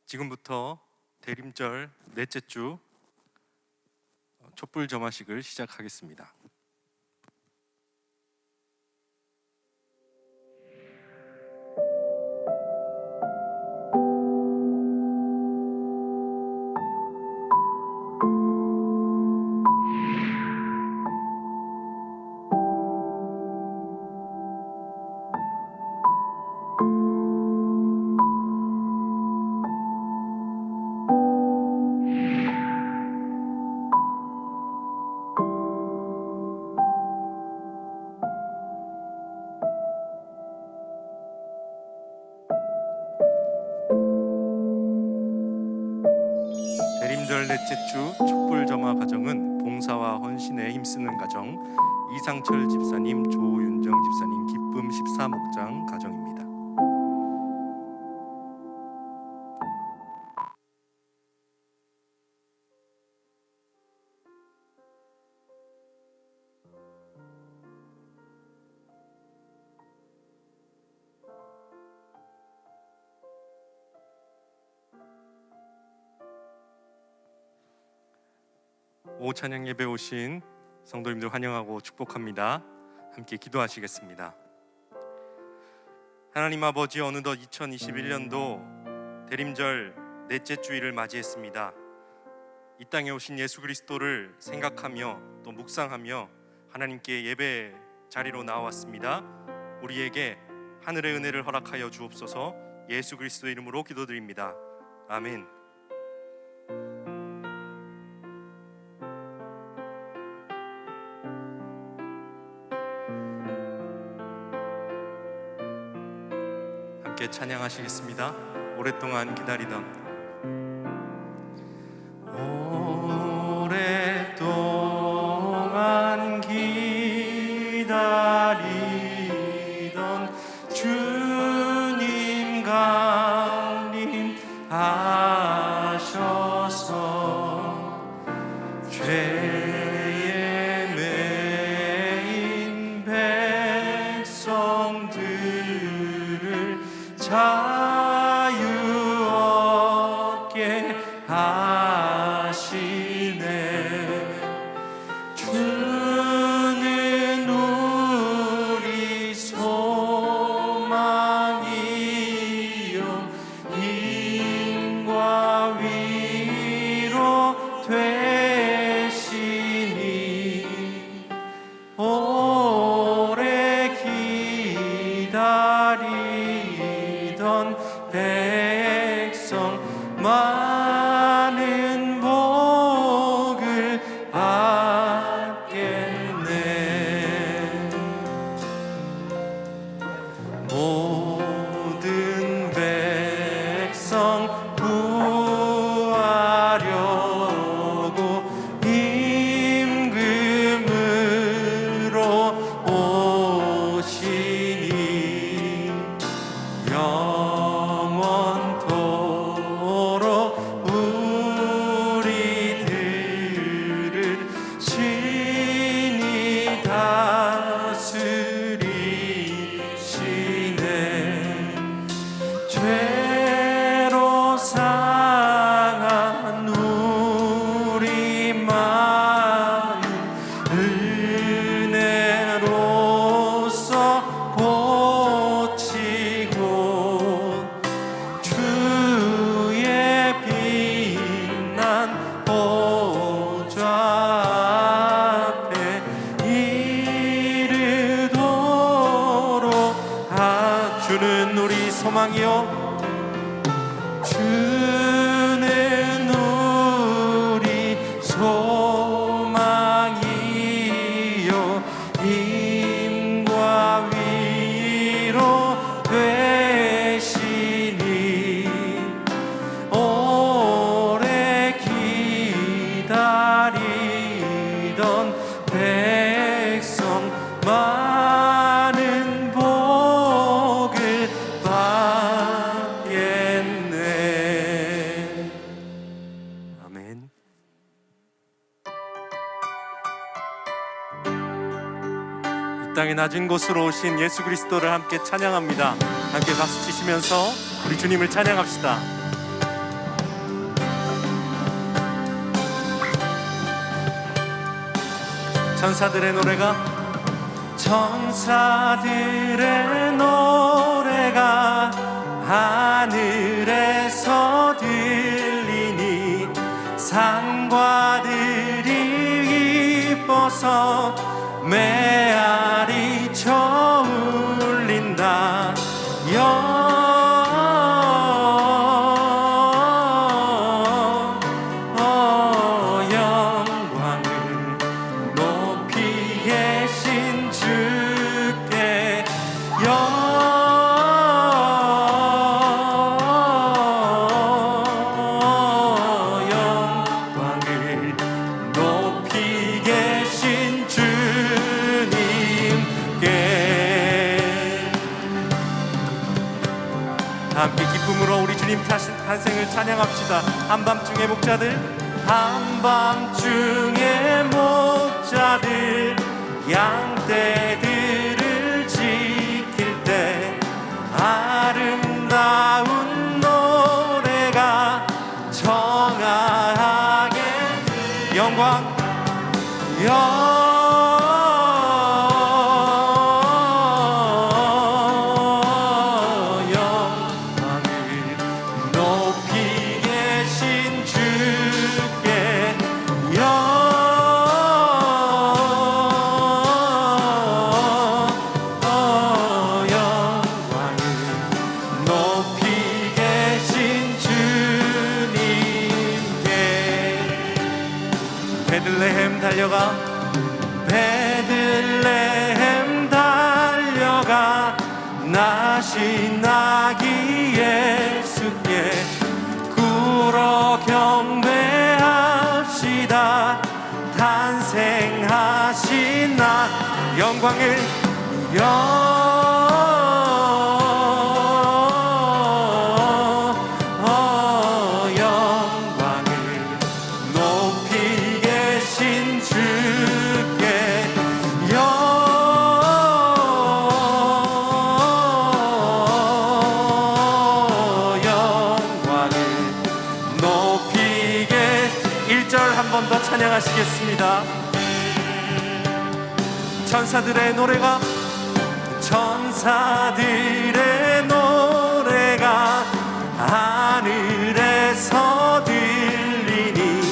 지금부터 대림절 넷째 주 촛불 점화식을 시작하겠습니다. 대림절 넷째 주 촛불 점화 가정은 봉사와 헌신에 힘쓰는 가정, 이상철 집사님, 조윤정 집사님, 기쁨 14목장 가정입니다. 오후 찬양 예배 오신 성도님들 환영하고 축복합니다. 함께 기도하시겠습니다. 하나님 아버지, 어느덧 2021년도 대림절 넷째 주일을 맞이했습니다. 이 땅에 오신 예수 그리스도를 생각하며 또 묵상하며 하나님께 예배 자리로 나왔습니다. 우리에게 하늘의 은혜를 허락하여 주옵소서. 예수 그리스도의 이름으로 기도드립니다. 아멘. 함께 찬양하시겠습니다. 오랫동안 기다리던 주님 강림하셔서 죄에 매인 백성들을 자유 얻게 하시네. 주는 우리 소망이요 힘과 위로 되시니 오래 기다리던 백성 많은 복을 받겠네. 모든 백성 구하려고 임금으로 오시니 영원토록 우리들을 신이 다스리시네. 죄로 상한 우리 마음 은혜로서 고치고 주의 빛난 보좌 앞에 이르도록 주는 우리 소망이요 주는 우리 소망이요 힘과 위로 되시니 오래 기다리던 백성 많은 복을 받겠네. 아멘. 이 땅의 낮은 곳으로 오신 예수 그리스도를 함께 찬양합니다. 함께 박수 치시면서 우리 주님을 찬양합시다. 천사들의 노래가 하늘에서 들리니 산과 들이 이뻐서 메아리 쳐 울린다. 영광을 높이 계신 주께 영광을 높이 계신 주님께. 함께 기쁨으로 우리 주님 탄생을 찬양합시다. 한밤중의 목자들 양떼들을 지킬 때 아름다운 노래가 청하게 영광을 높이 계신 주께 영광을 높이 계신 주님께. 베들레헴 달려가 나신 아기 예수께 꿇어 경배합시다. 탄생하신 나 영광을 높이 계신 주께 영광을 높이 계신 1절 한 번 더 찬양하시겠습니다. 천사들의 노래가 하늘에서 들리니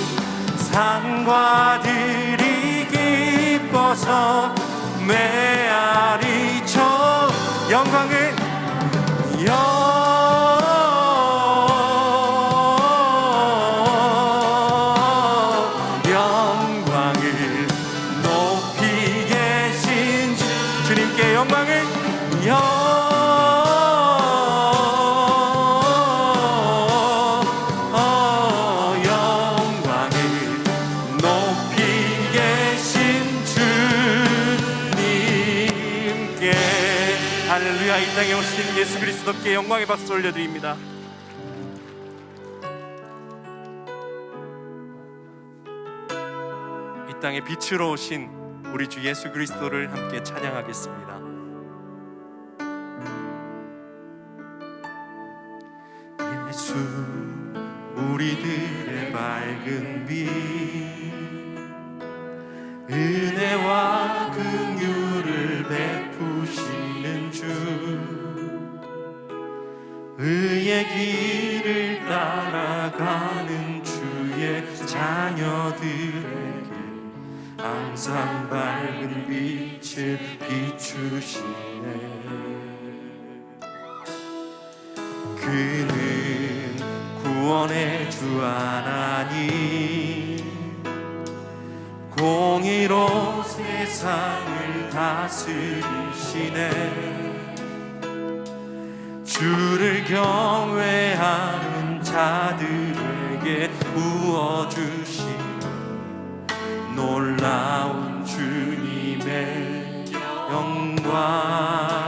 산과 들이 기뻐서 메아리 쳐 영광을 높이 계신 주님께 영광을 영광을 높이 계신 주님께. 할렐루야. 이 땅에 오신 예수 그리스도께 영광의 박수 올려드립니다. 이 땅에 빛으로 오신 우리 주 예수 그리스도를 함께 찬양하겠습니다. 예수 우리들의 밝은 빛 은혜와 긍휼을 베푸시는 주 의의 길을 따라가는 주의 자녀들에게 항상 밝은 빛을 비추시네. 그는 구원의 주 하나님 공의로 세상을 다스리시네. 주를 경외하는 자들에게 부어주신 놀라운 주님의 영광.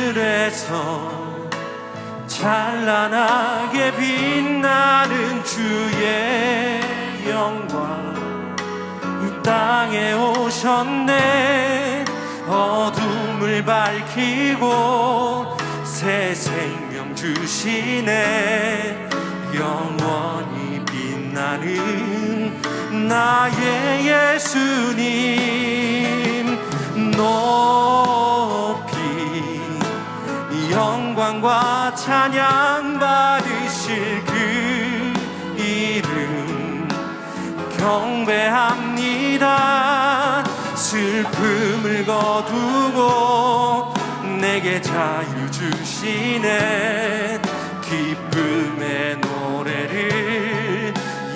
하늘에서 찬란하게 빛나는 주의 영광 이 땅에 오셨네. 어둠을 밝히고 새 생명 주시네. 영원히 빛나는 나의 예수님 높이 영광과 찬양 받으실 그 이름 경배합니다. 슬픔을 거두고 내게 자유 주시네. 기쁨의 노래를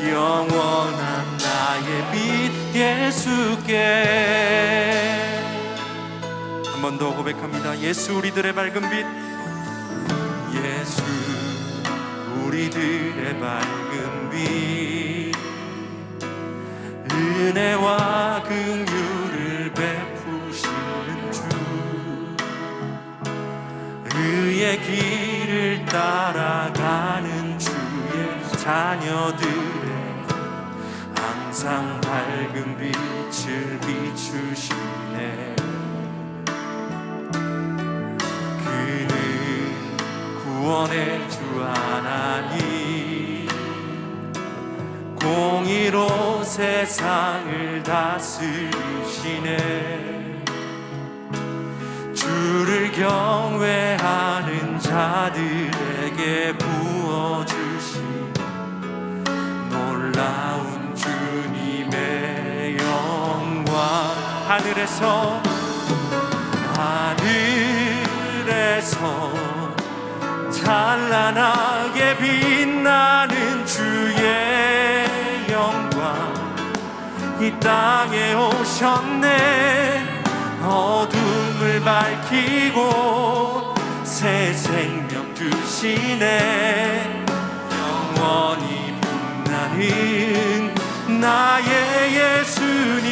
영원한 나의 빛 예수께. 한 번 더 고백합니다. 예수 우리들의 밝은 빛. 예수 우리들의 밝은 빛. 은혜와 긍휼을 베푸시는 주. 의의 길을 따라가는 주의 자녀들의 항상 밝은 빛을 비추시네. 그는 구원의 주 하나님, 공의로 세상을 다스리시네. 주를 경외하는 자들에게 부어주신 놀라운 주님의 영광. 하늘에서 찬란하게 빛나는 주의 영광 이 땅에 오셨네. 어둠을 밝히고 새 생명 주시네. 영원히 빛나는 나의 예수님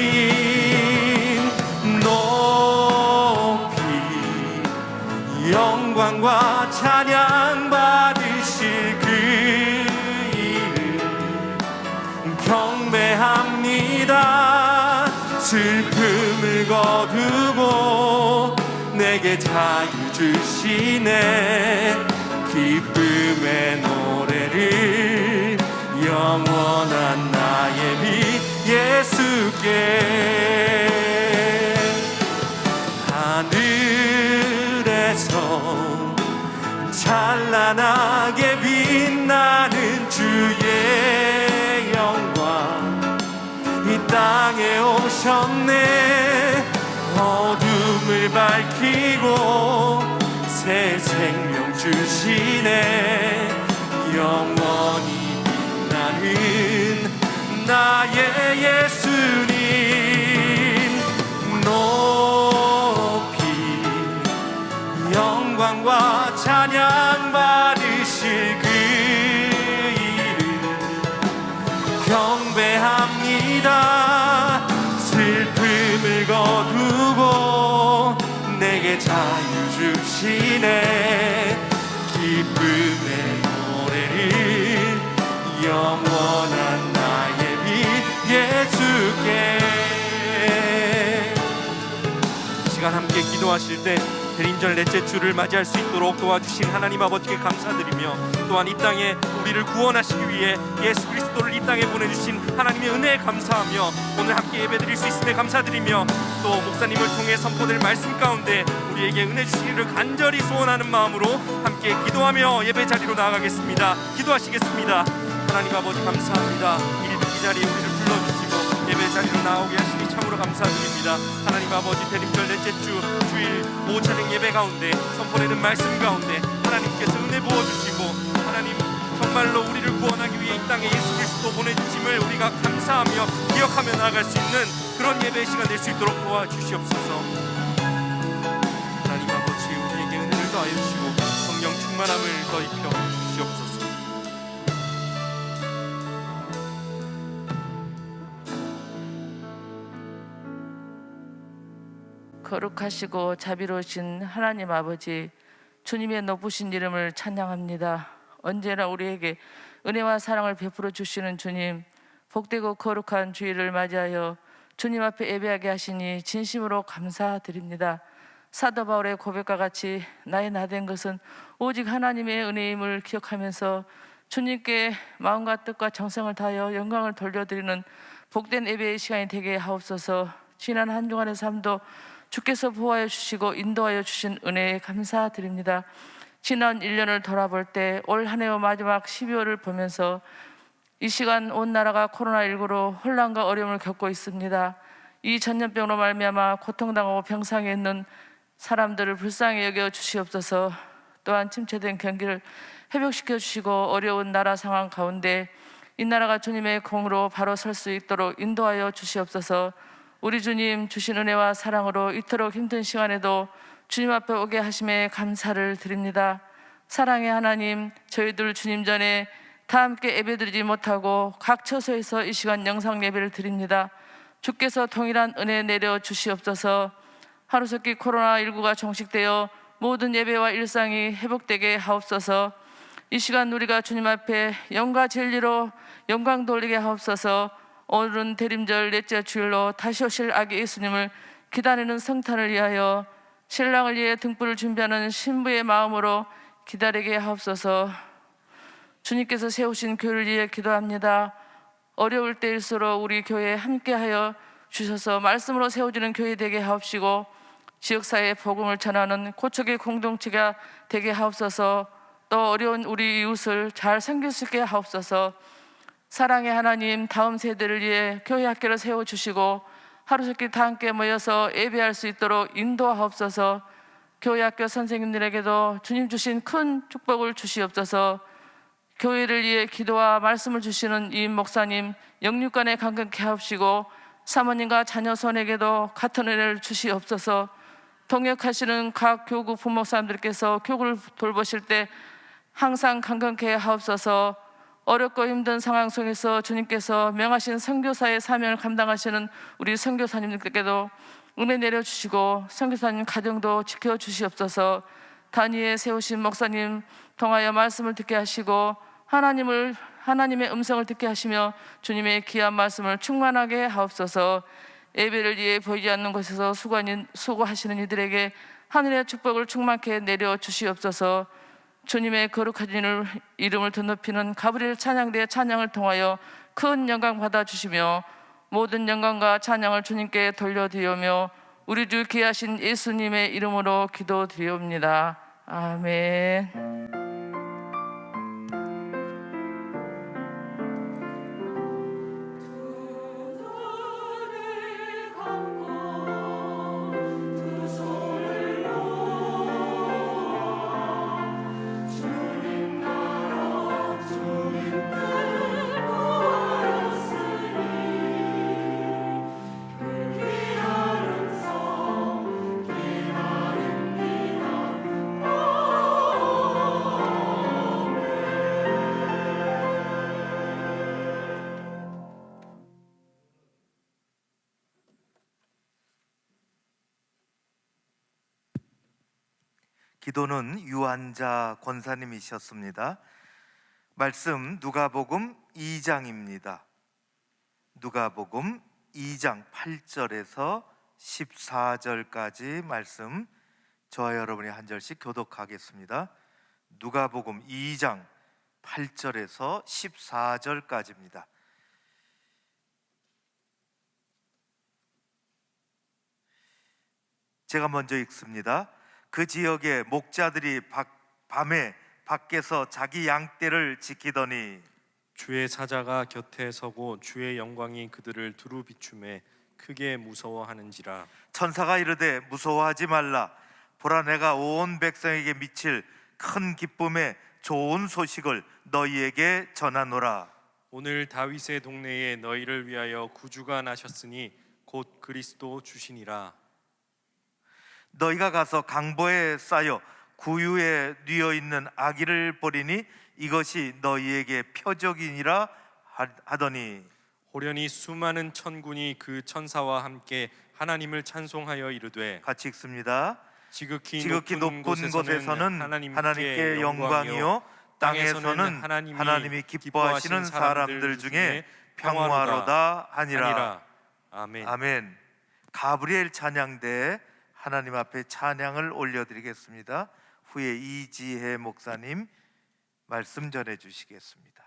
높이 영광과 찬양 받으실 그 이름 경배합니다. 슬픔을 거두고 내게 자유 주시네. 기쁨의 노래를 영원한 나의 빛 예수께. 하늘에서 찬란하게 빛나는 주의 영광 이 땅에 오셨네. 어둠을 밝히고 새 생명 주시네. 영원히 빛나는 나의 예수님 높이 영광과 찬양 받으실 그 이름 경배합니다. 슬픔을 거두고 내게 자유 주시네. 기쁨의 노래를 영원한 나의 빛 예수께. 시간 함께 기도하실 때 대림절 넷째 주를 맞이할 수 있도록 도와주신 하나님 아버지께 감사드리며, 또한 이 땅에 우리를 구원하시기 위해 예수 그리스도를 이 땅에 보내주신 하나님의 은혜에 감사하며 오늘 함께 예배드릴 수 있음에 감사드리며, 또 목사님을 통해 선포될 말씀 가운데 우리에게 은혜 주시기를 간절히 소원하는 마음으로 함께 기도하며 예배 자리로 나아가겠습니다. 기도하시겠습니다. 하나님 아버지 감사합니다. 이 자리에 우리를 불러주시고 예배 자리로 나오게 하시니 참으로 감사드립니다. 하나님 아버지 대림절 넷째 주 주일 오찬행 예배 가운데 선포되는 말씀 가운데 하나님께서 은혜 부어주시고, 하나님 정말로 우리를 구원하기 위해 이 땅에 예수 그리스도 보내주심을 우리가 감사하며 기억하며 나아갈 수 있는 그런 예배의 시간 될 수 있도록 도와주시옵소서. 하나님 아버지 우리에게 은혜를 더하여 주시고 성령 충만함을 더 입혀 주시옵소서. 거룩하시고 자비로우신 하나님 아버지, 주님의 높으신 이름을 찬양합니다. 언제나 우리에게 은혜와 사랑을 베풀어 주시는 주님, 복되고 거룩한 주일을 맞이하여 주님 앞에 예배하게 하시니 진심으로 감사드립니다. 사도 바울의 고백과 같이 나의 나된 것은 오직 하나님의 은혜임을 기억하면서 주님께 마음과 뜻과 정성을 다하여 영광을 돌려드리는 복된 예배의 시간이 되게 하옵소서. 지난 한 주간의 삶도 주께서 보호하여 주시고 인도하여 주신 은혜에 감사드립니다. 지난 1년을 돌아볼 때 올 한 해의 마지막 12월을 보면서 이 시간 온 나라가 코로나19로 혼란과 어려움을 겪고 있습니다. 이 전염병으로 말미암아 고통당하고 병상에 있는 사람들을 불쌍히 여겨 주시옵소서. 또한 침체된 경기를 회복시켜 주시고 어려운 나라 상황 가운데 이 나라가 주님의 공으로 바로 설 수 있도록 인도하여 주시옵소서. 우리 주님 주신 은혜와 사랑으로 이토록 힘든 시간에도 주님 앞에 오게 하심에 감사를 드립니다. 사랑의 하나님, 저희들 주님 전에 다 함께 예배드리지 못하고 각 처소에서 이 시간 영상 예배를 드립니다. 주께서 동일한 은혜 내려 주시옵소서. 하루속히 코로나19가 종식되어 모든 예배와 일상이 회복되게 하옵소서. 이 시간 우리가 주님 앞에 영과 진리로 영광 돌리게 하옵소서. 오늘은 대림절 넷째 주일로 다시 오실 아기 예수님을 기다리는 성탄을 위하여 신랑을 위해 등불을 준비하는 신부의 마음으로 기다리게 하옵소서. 주님께서 세우신 교회를 위해 기도합니다. 어려울 때일수록 우리 교회에 함께하여 주셔서 말씀으로 세워지는 교회 되게 하옵시고 지역사회에 복음을 전하는 고척의 공동체가 되게 하옵소서. 또 어려운 우리 이웃을 잘 섬길 수 있게 하옵소서. 사랑의 하나님, 다음 세대를 위해 교회 학교를 세워주시고 하루속히 다 함께 모여서 예배할 수 있도록 인도하옵소서. 교회 학교 선생님들에게도 주님 주신 큰 축복을 주시옵소서. 교회를 위해 기도와 말씀을 주시는 이 목사님 영육간에 강건케 하옵시고 사모님과 자녀 손에게도 같은 은혜를 주시옵소서. 동역하시는 각 교구 부목사님들께서 교구를 돌보실 때 항상 강건케 하옵소서. 어렵고 힘든 상황 속에서 주님께서 명하신 선교사의 사명을 감당하시는 우리 선교사님들께도 은혜 내려주시고 선교사님 가정도 지켜주시옵소서. 단위에 세우신 목사님 통하여 말씀을 듣게 하시고 하나님의 음성을 듣게 하시며 주님의 귀한 말씀을 충만하게 하옵소서. 예배를 위해 보이지 않는 곳에서 수고하시는 이들에게 하늘의 축복을 충만케 내려주시옵소서. 주님의 거룩하신 이름을 드높이는 가브리엘 찬양대의 찬양을 통하여 큰 영광 받아주시며 모든 영광과 찬양을 주님께 돌려드리며 우리 주 귀하신 예수님의 이름으로 기도드리옵니다. 아멘. 기도는 유한자 권사님이셨습니다. 말씀 누가복음 2장입니다. 누가복음 2장 8절에서 14절까지 말씀 저와 여러분이 한 절씩 교독하겠습니다. 누가복음 2장 8절에서 14절까지입니다. 제가 먼저 읽습니다. 그 지역에 목자들이 밤에 밖에서 자기 양떼를 지키더니 주의 사자가 곁에 서고 주의 영광이 그들을 두루 비추매 크게 무서워하는지라. 천사가 이르되 무서워하지 말라. 보라, 내가 온 백성에게 미칠 큰 기쁨의 좋은 소식을 너희에게 전하노라. 오늘 다윗의 동네에 너희를 위하여 구주가 나셨으니 곧 그리스도 주시니라. 너희가 가서 강보에 쌓여 구유에 뉘어 있는 아기를 보리니 이것이 너희에게 표적이니라 하더니 호련히 수많은 천군이 그 천사와 함께 하나님을 찬송하여 이르되. 같이 읽습니다. 지극히 높은 곳에서는 하나님께 영광이요 땅에서는 하나님이 기뻐하시는 사람들 중에 평화로다 하니라. 아멘. 아멘. 가브리엘 찬양대 하나님 앞에 찬양을 올려드리겠습니다. 후에 이지혜 목사님 말씀 전해 주시겠습니다.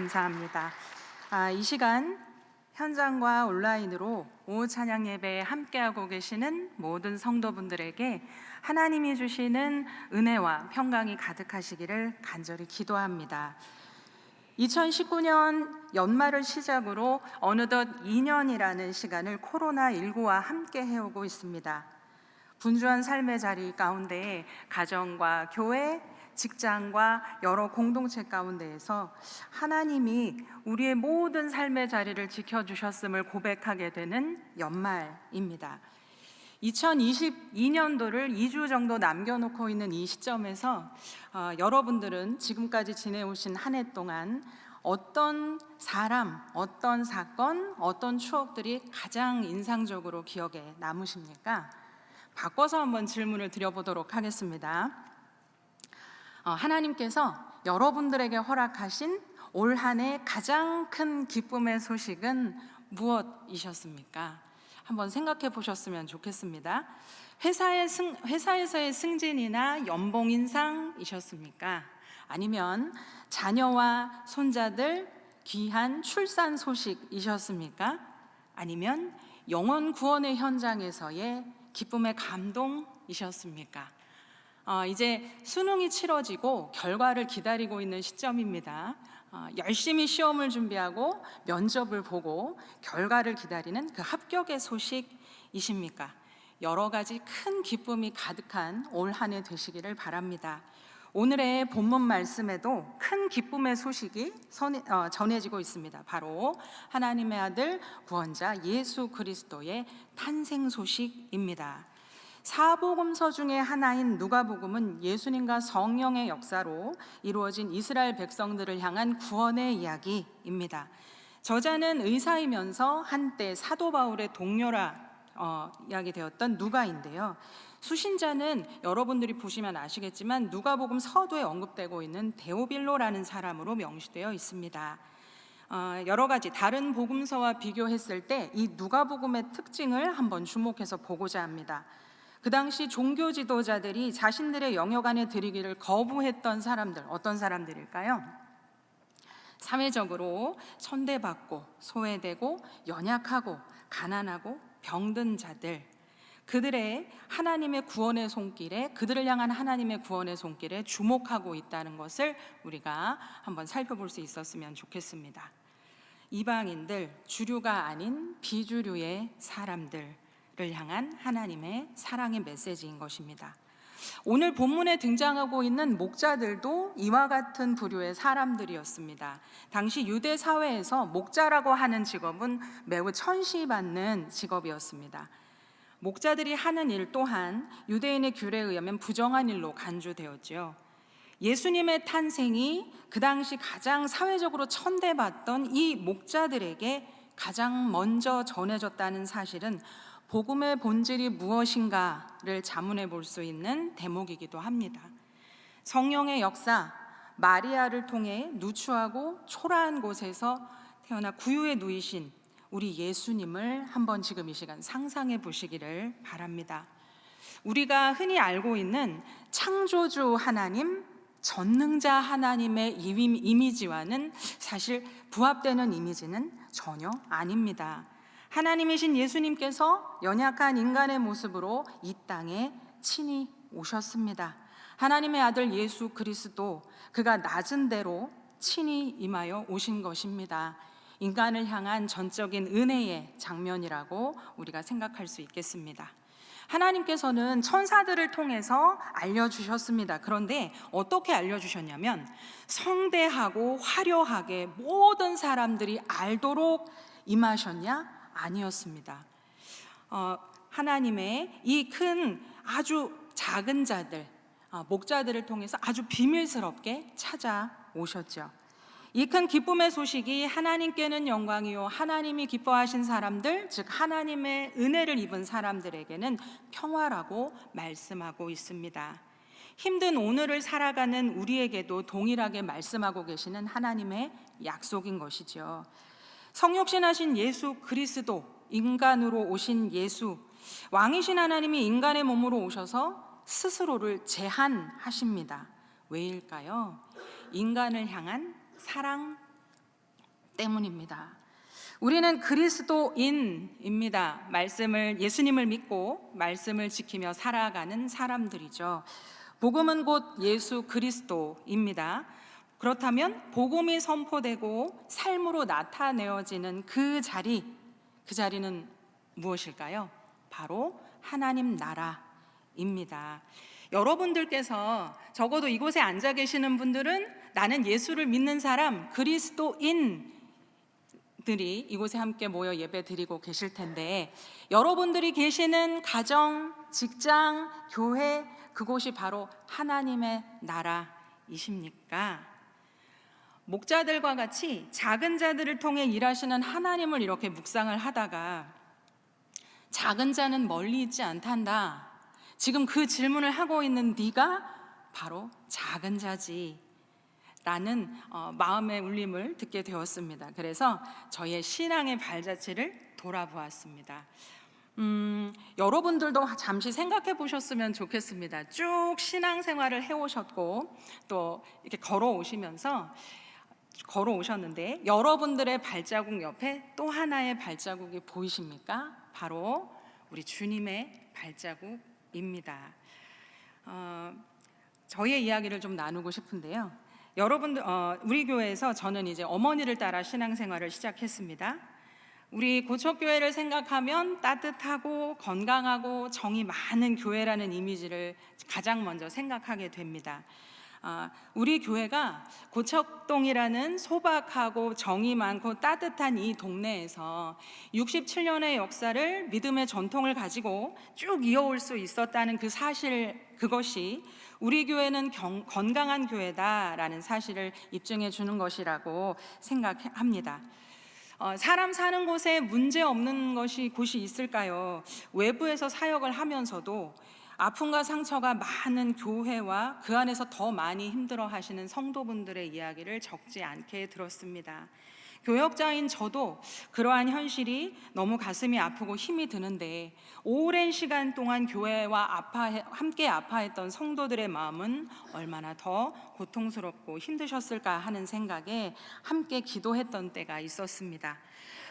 감사합니다. 이 시간 현장과 온라인으로 오후 찬양 예배에 함께하고 계시는 모든 성도분들에게 하나님이 주시는 은혜와 평강이 가득하시기를 간절히 기도합니다. 2019년 연말을 시작으로 어느덧 2년이라는 시간을 코로나19와 함께 해오고 있습니다. 분주한 삶의 자리 가운데 가정과 교회, 직장과 여러 공동체 가운데에서 하나님이 우리의 모든 삶의 자리를 지켜주셨음을 고백하게 되는 연말입니다. 2022년도를 2주 정도 남겨놓고 있는 이 시점에서 여러분들은 지금까지 지내오신 한 해 동안 어떤 사람, 어떤 사건, 어떤 추억들이 가장 인상적으로 기억에 남으십니까? 바꿔서 한번 질문을 드려보도록 하겠습니다. 하나님께서 여러분들에게 허락하신 올 한 해 가장 큰 기쁨의 소식은 무엇이셨습니까? 한번 생각해 보셨으면 좋겠습니다. 회사에서의 승진이나 연봉 인상이셨습니까? 아니면 자녀와 손자들 귀한 출산 소식이셨습니까? 아니면 영혼 구원의 현장에서의 기쁨의 감동이셨습니까? 이제 수능이 치러지고 결과를 기다리고 있는 시점입니다. 열심히 시험을 준비하고 면접을 보고 결과를 기다리는 그 합격의 소식이십니까? 여러 가지 큰 기쁨이 가득한 올 한 해 되시기를 바랍니다. 오늘의 본문 말씀에도 큰 기쁨의 소식이 전해지고 있습니다. 바로 하나님의 아들 구원자 예수 그리스도의 탄생 소식입니다. 사복음서 중에 하나인 누가복음은 예수님과 성령의 역사로 이루어진 이스라엘 백성들을 향한 구원의 이야기입니다. 저자는 의사이면서 한때 사도 바울의 동료라 이야기되었던 누가인데요. 수신자는 여러분들이 보시면 아시겠지만 누가복음 서두에 언급되고 있는 데오빌로라는 사람으로 명시되어 있습니다. 여러 가지 다른 복음서와 비교했을 때 이 누가복음의 특징을 한번 주목해서 보고자 합니다. 그 당시 종교 지도자들이 자신들의 영역 안에 들이기를 거부했던 사람들, 어떤 사람들일까요? 사회적으로 천대받고 소외되고 연약하고 가난하고 병든 자들, 그들의 하나님의 구원의 손길에, 그들을 향한 하나님의 구원의 손길에 주목하고 있다는 것을 우리가 한번 살펴볼 수 있었으면 좋겠습니다. 이방인들, 주류가 아닌 비주류의 사람들을 향한 하나님의 사랑의 메시지인 것입니다. 오늘 본문에 등장하고 있는 목자들도 이와 같은 부류의 사람들이었습니다. 당시 유대 사회에서 목자라고 하는 직업은 매우 천시받는 직업이었습니다. 목자들이 하는 일 또한 유대인의 규례에 의하면 부정한 일로 간주되었지요. 예수님의 탄생이 그 당시 가장 사회적으로 천대받던 이 목자들에게 가장 먼저 전해졌다는 사실은 복음의 본질이 무엇인가를 자문해 볼 수 있는 대목이기도 합니다. 성령의 역사, 마리아를 통해 누추하고 초라한 곳에서 태어나 구유에 누이신 우리 예수님을 한번 지금 이 시간 상상해 보시기를 바랍니다. 우리가 흔히 알고 있는 창조주 하나님, 전능자 하나님의 이미지와는 사실 부합되는 이미지는 전혀 아닙니다. 하나님이신 예수님께서 연약한 인간의 모습으로 이 땅에 친히 오셨습니다. 하나님의 아들 예수 그리스도, 그가 낮은 대로 친히 임하여 오신 것입니다. 인간을 향한 전적인 은혜의 장면이라고 우리가 생각할 수 있겠습니다. 하나님께서는 천사들을 통해서 알려주셨습니다. 그런데 어떻게 알려주셨냐면 성대하고 화려하게 모든 사람들이 알도록 임하셨냐? 아니었습니다. 하나님의 이 큰 아주 작은 자들, 목자들을 통해서 아주 비밀스럽게 찾아오셨죠. 이 큰 기쁨의 소식이 하나님께는 영광이요 하나님이 기뻐하신 사람들, 즉 하나님의 은혜를 입은 사람들에게는 평화라고 말씀하고 있습니다. 힘든 오늘을 살아가는 우리에게도 동일하게 말씀하고 계시는 하나님의 약속인 것이죠. 성육신하신 예수 그리스도, 인간으로 오신 예수, 왕이신 하나님이 인간의 몸으로 오셔서 스스로를 제한하십니다. 왜일까요? 인간을 향한 사랑 때문입니다. 우리는 그리스도인입니다. 예수님을 믿고 말씀을 지키며 살아가는 사람들이죠. 복음은 곧 예수 그리스도입니다. 그렇다면 복음이 선포되고 삶으로 나타내어지는 그 자리는 무엇일까요? 바로 하나님 나라입니다. 여러분들께서 적어도 이곳에 앉아 계시는 분들은 나는 예수를 믿는 사람, 그리스도인들이 이곳에 함께 모여 예배 드리고 계실 텐데, 여러분들이 계시는 가정, 직장, 교회, 그곳이 바로 하나님의 나라이십니까? 목자들과 같이 작은 자들을 통해 일하시는 하나님을 이렇게 묵상을 하다가 작은 자는 멀리 있지 않단다. 지금 그 질문을 하고 있는 네가 바로 작은 자지 라는 마음의 울림을 듣게 되었습니다. 그래서 저희의 신앙의 발자취를 돌아보았습니다. 여러분들도 잠시 생각해 보셨으면 좋겠습니다. 쭉 신앙생활을 해오셨고 또 이렇게 걸어오셨는데 여러분들의 발자국 옆에 또 하나의 발자국이 보이십니까? 바로 우리 주님의 발자국입니다. 저희의 이야기를 좀 나누고 싶은데요. 여러분들, 우리 교회에서 저는 이제 어머니를 따라 신앙생활을 시작했습니다. 우리 고척교회를 생각하면 따뜻하고 건강하고 정이 많은 교회라는 이미지를 가장 먼저 생각하게 됩니다. 우리 교회가 고척동이라는 소박하고 정이 많고 따뜻한 이 동네에서 67년의 역사를 믿음의 전통을 가지고 쭉 이어올 수 있었다는 그 사실, 그것이 우리 교회는 건강한 교회다라는 사실을 입증해 주는 것이라고 생각합니다. 사람 사는 곳에 문제 없는 곳이 있을까요? 외부에서 사역을 하면서도 아픔과 상처가 많은 교회와 그 안에서 더 많이 힘들어 하시는 성도분들의 이야기를 적지 않게 들었습니다. 교역자인 저도 그러한 현실이 너무 가슴이 아프고 힘이 드는데, 오랜 시간 동안 교회와 함께 아파했던 성도들의 마음은 얼마나 더 고통스럽고 힘드셨을까 하는 생각에 함께 기도했던 때가 있었습니다.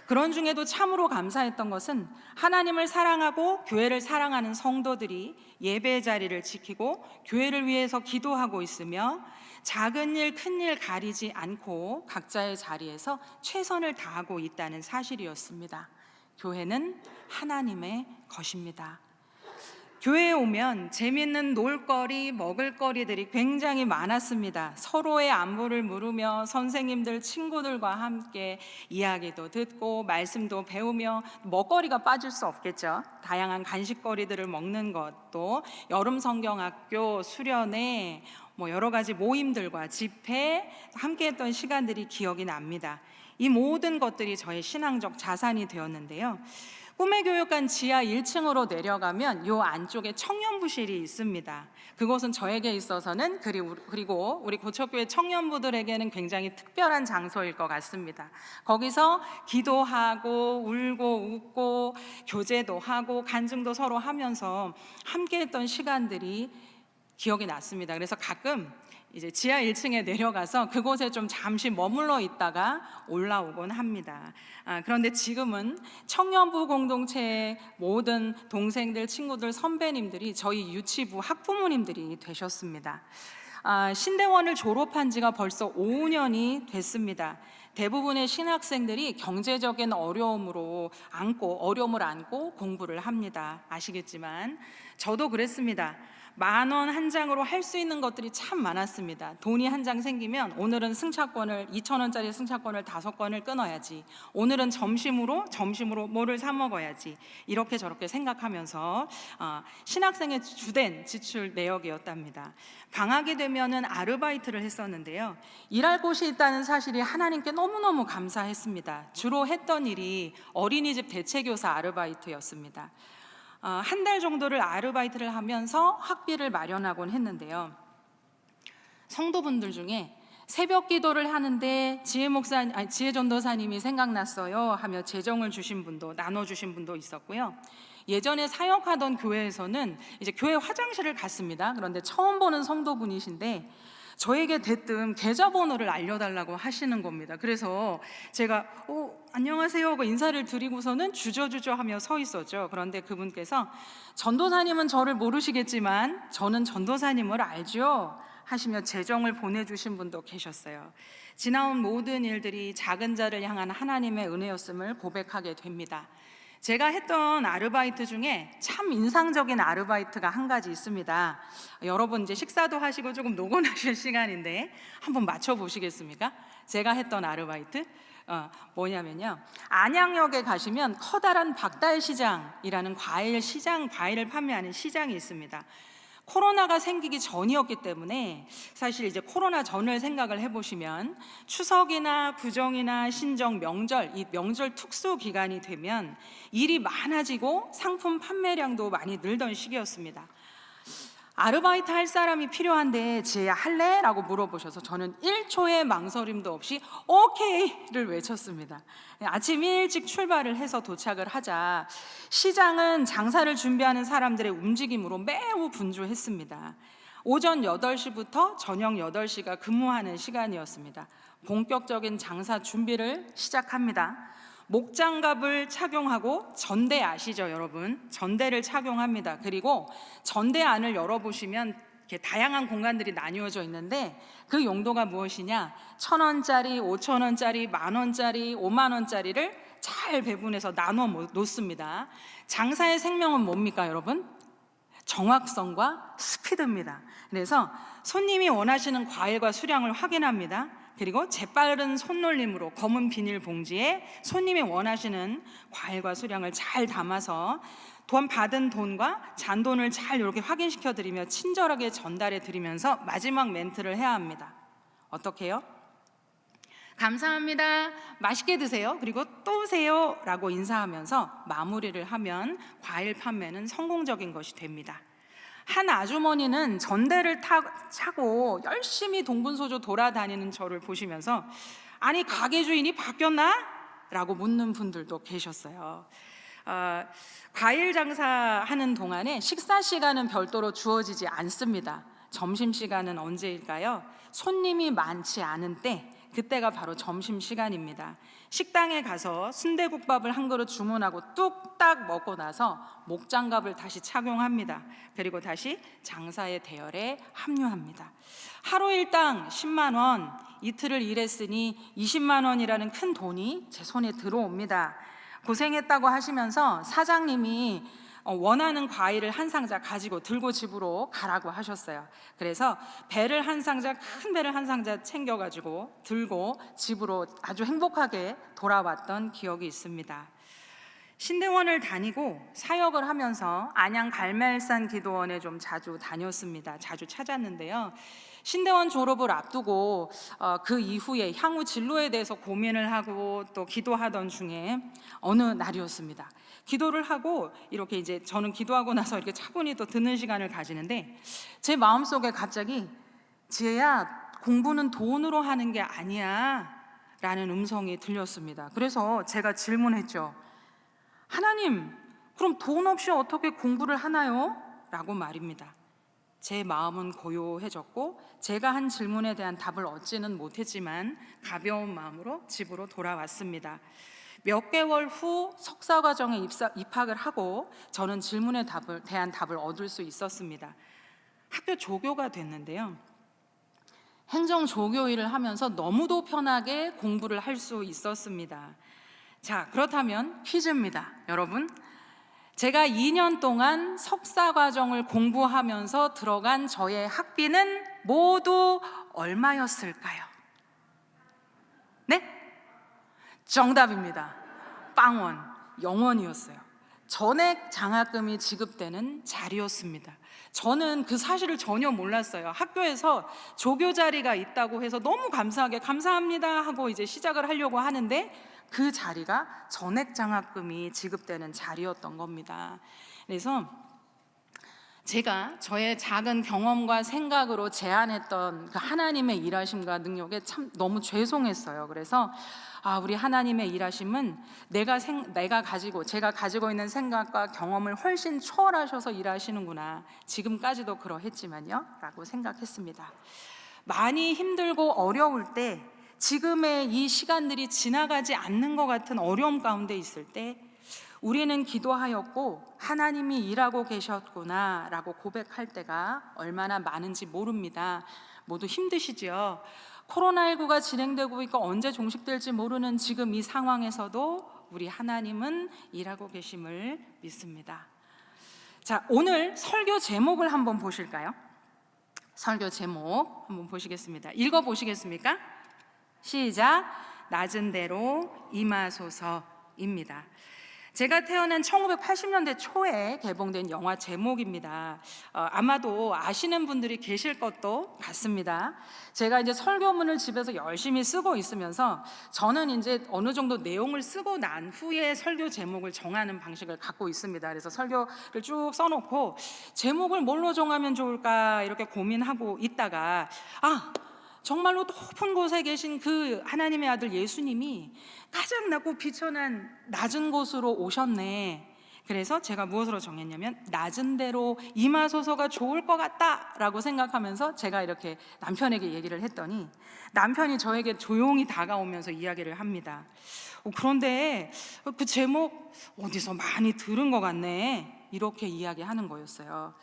그런 중에도 참으로 감사했던 것은 하나님을 사랑하고 교회를 사랑하는 성도들이 예배 자리를 지키고 교회를 위해서 기도하고 있으며 작은 일, 큰 일 가리지 않고 각자의 자리에서 최선을 다하고 있다는 사실이었습니다. 교회는 하나님의 것입니다. 교회에 오면 재미있는 놀거리, 먹을거리들이 굉장히 많았습니다. 서로의 안부를 물으며 선생님들, 친구들과 함께 이야기도 듣고 말씀도 배우며, 먹거리가 빠질 수 없겠죠. 다양한 간식거리들을 먹는 것도 여름 성경학교, 수련회, 여러 가지 모임들과 집회, 함께했던 시간들이 기억이 납니다. 이 모든 것들이 저의 신앙적 자산이 되었는데요. 꿈의 교육관 지하 1층으로 내려가면 이 안쪽에 청년부실이 있습니다. 그곳은 저에게 있어서는, 그리고 우리 고척교회 청년부들에게는 굉장히 특별한 장소일 것 같습니다. 거기서 기도하고 울고 웃고 교제도 하고 간증도 서로 하면서 함께했던 시간들이 기억이 났습니다. 그래서 가끔 이제 지하 1층에 내려가서 그곳에 좀 잠시 머물러 있다가 올라오곤 합니다. 그런데 지금은 청년부 공동체의 모든 동생들, 친구들, 선배님들이 저희 유치부 학부모님들이 되셨습니다. 신대원을 졸업한 지가 벌써 5년이 됐습니다. 대부분의 신학생들이 경제적인 어려움을 안고 공부를 합니다. 아시겠지만 저도 그랬습니다. 10,000원 한 장으로 할 수 있는 것들이 참 많았습니다. 돈이 한 장 생기면 오늘은 2,000원짜리 승차권을 5건을 끊어야지, 오늘은 점심으로 뭐를 사 먹어야지, 이렇게 저렇게 생각하면서 신학생의 주된 지출 내역이었답니다. 방학이 되면은 아르바이트를 했었는데요. 일할 곳이 있다는 사실이 하나님께 너무너무 감사했습니다. 주로 했던 일이 어린이집 대체교사 아르바이트였습니다. 한 달 정도를 아르바이트를 하면서 학비를 마련하곤 했는데요. 성도분들 중에 새벽 기도를 하는데 지혜 전도사님이 생각났어요 하며 재정을 나눠주신 분도 있었고요. 예전에 사역하던 교회에서는 이제 교회 화장실을 갔습니다. 그런데 처음 보는 성도분이신데 저에게 대뜸 계좌번호를 알려달라고 하시는 겁니다. 그래서 제가 안녕하세요 하고 인사를 드리고서는 주저주저 하며 서 있었죠. 그런데 그분께서 전도사님은 저를 모르시겠지만 저는 전도사님을 알죠 하시며 재정을 보내주신 분도 계셨어요. 지나온 모든 일들이 작은 자를 향한 하나님의 은혜였음을 고백하게 됩니다. 제가 했던 아르바이트 중에 참 인상적인 아르바이트가 한 가지 있습니다. 여러분 이제 식사도 하시고 조금 노곤하실 시간인데 한번 맞춰보시겠습니까? 제가 했던 아르바이트 뭐냐면요, 안양역에 가시면 커다란 박달시장이라는 과일을 판매하는 시장이 있습니다. 코로나가 생기기 전이었기 때문에 사실 이제 코로나 전을 생각을 해보시면 추석이나 구정이나 신정, 명절, 이 명절 특수 기간이 되면 일이 많아지고 상품 판매량도 많이 늘던 시기였습니다. 아르바이트 할 사람이 필요한데 지혜야 할래? 라고 물어보셔서 저는 1초의 망설임도 없이 오케이를 외쳤습니다. 아침 일찍 출발을 해서 도착을 하자 시장은 장사를 준비하는 사람들의 움직임으로 매우 분주했습니다. 오전 8시부터 저녁 8시가 근무하는 시간이었습니다. 본격적인 장사 준비를 시작합니다. 목장갑을 착용하고 전대 아시죠 여러분? 전대를 착용합니다. 그리고 전대 안을 열어보시면 이렇게 다양한 공간들이 나뉘어져 있는데 그 용도가 무엇이냐? 1,000원짜리, 5,000원짜리, 10,000원짜리, 50,000원짜리를 잘 배분해서 나눠 놓습니다. 장사의 생명은 뭡니까 여러분? 정확성과 스피드입니다. 그래서 손님이 원하시는 과일과 수량을 확인합니다. 그리고 재빠른 손놀림으로 검은 비닐봉지에 손님이 원하시는 과일과 수량을 잘 담아서 받은 돈과 잔돈을 잘 이렇게 확인시켜 드리며 친절하게 전달해 드리면서 마지막 멘트를 해야 합니다. 어떻게 해요? 감사합니다. 맛있게 드세요. 그리고 또 오세요. 라고 인사하면서 마무리를 하면 과일 판매는 성공적인 것이 됩니다. 한 아주머니는 전대를 차고 열심히 동분서주 돌아다니는 저를 보시면서 아니 가게 주인이 바뀌었나? 라고 묻는 분들도 계셨어요. 과일 장사하는 동안에 식사 시간은 별도로 주어지지 않습니다. 점심시간은 언제일까요? 손님이 많지 않은 때, 그때가 바로 점심시간입니다. 식당에 가서 순대국밥을 한 그릇 주문하고 뚝딱 먹고 나서 목장갑을 다시 착용합니다. 그리고 다시 장사의 대열에 합류합니다. 하루 일당 10만 원, 이틀을 일했으니 20만 원이라는 큰 돈이 제 손에 들어옵니다. 고생했다고 하시면서 사장님이 원하는 과일을 한 상자 가지고 들고 집으로 가라고 하셨어요. 그래서 큰 배를 한 상자 챙겨가지고 들고 집으로 아주 행복하게 돌아왔던 기억이 있습니다. 신대원을 다니고 사역을 하면서 안양 갈멜산 기도원에 좀 자주 다녔습니다. 자주 찾았는데요. 신대원 졸업을 앞두고 그 이후에 향후 진로에 대해서 고민을 하고 또 기도하던 중에 어느 날이었습니다. 기도를 하고 이렇게 이제 저는 기도하고 나서 이렇게 차분히 또 듣는 시간을 가지는데 제 마음속에 갑자기 지혜야 공부는 돈으로 하는 게 아니야 라는 음성이 들렸습니다. 그래서 제가 질문했죠. 하나님, 그럼 돈 없이 어떻게 공부를 하나요? 라고 말입니다. 제 마음은 고요해졌고 제가 한 질문에 대한 답을 얻지는 못했지만 가벼운 마음으로 집으로 돌아왔습니다. 몇 개월 후 석사과정에 입학을 하고 저는 질문에 대한 답을 얻을 수 있었습니다. 학교 조교가 됐는데요. 행정조교 일을 하면서 너무도 편하게 공부를 할 수 있었습니다. 자, 그렇다면 퀴즈입니다. 여러분, 제가 2년 동안 석사과정을 공부하면서 들어간 저의 학비는 모두 얼마였을까요? 네? 정답입니다. 빵원, 0원이었어요. 전액 장학금이 지급되는 자리였습니다. 저는 그 사실을 전혀 몰랐어요. 학교에서 조교 자리가 있다고 해서 너무 감사하게 감사합니다 하고 이제 시작을 하려고 하는데 그 자리가 전액 장학금이 지급되는 자리였던 겁니다. 그래서 제가 저의 작은 경험과 생각으로 제안했던 그 하나님의 일하심과 능력에 참 너무 죄송했어요. 그래서 우리 하나님의 일하심은 제가 가지고 있는 생각과 경험을 훨씬 초월하셔서 일하시는구나. 지금까지도 그러했지만요 라고 생각했습니다. 많이 힘들고 어려울 때, 지금의 이 시간들이 지나가지 않는 것 같은 어려움 가운데 있을 때 우리는 기도하였고 하나님이 일하고 계셨구나 라고 고백할 때가 얼마나 많은지 모릅니다. 모두 힘드시죠? 코로나19가 진행되고 있고 언제 종식될지 모르는 지금 이 상황에서도 우리 하나님은 일하고 계심을 믿습니다. 자, 오늘 설교 제목을 한번 보실까요? 설교 제목 한번 보시겠습니다. 읽어 보시겠습니까? 시작. 낮은 대로 임하소서입니다. 제가 태어난 1980년대 초에 개봉된 영화 제목입니다. 아마도 아시는 분들이 계실 것도 같습니다. 제가 이제 설교문을 집에서 열심히 쓰고 있으면서 저는 이제 어느 정도 내용을 쓰고 난 후에 설교 제목을 정하는 방식을 갖고 있습니다. 그래서 설교를 쭉 써놓고 제목을 뭘로 정하면 좋을까 이렇게 고민하고 있다가 정말로 높은 곳에 계신 그 하나님의 아들 예수님이 가장 낮고 비천한 낮은 곳으로 오셨네. 그래서 제가 무엇으로 정했냐면 낮은 데로 임하소서가 좋을 것 같다라고 생각하면서 제가 이렇게 남편에게 얘기를 했더니 남편이 저에게 조용히 다가오면서 이야기를 합니다. 그런데 그 제목 어디서 많이 들은 것 같네, 이렇게 이야기하는 거였어요.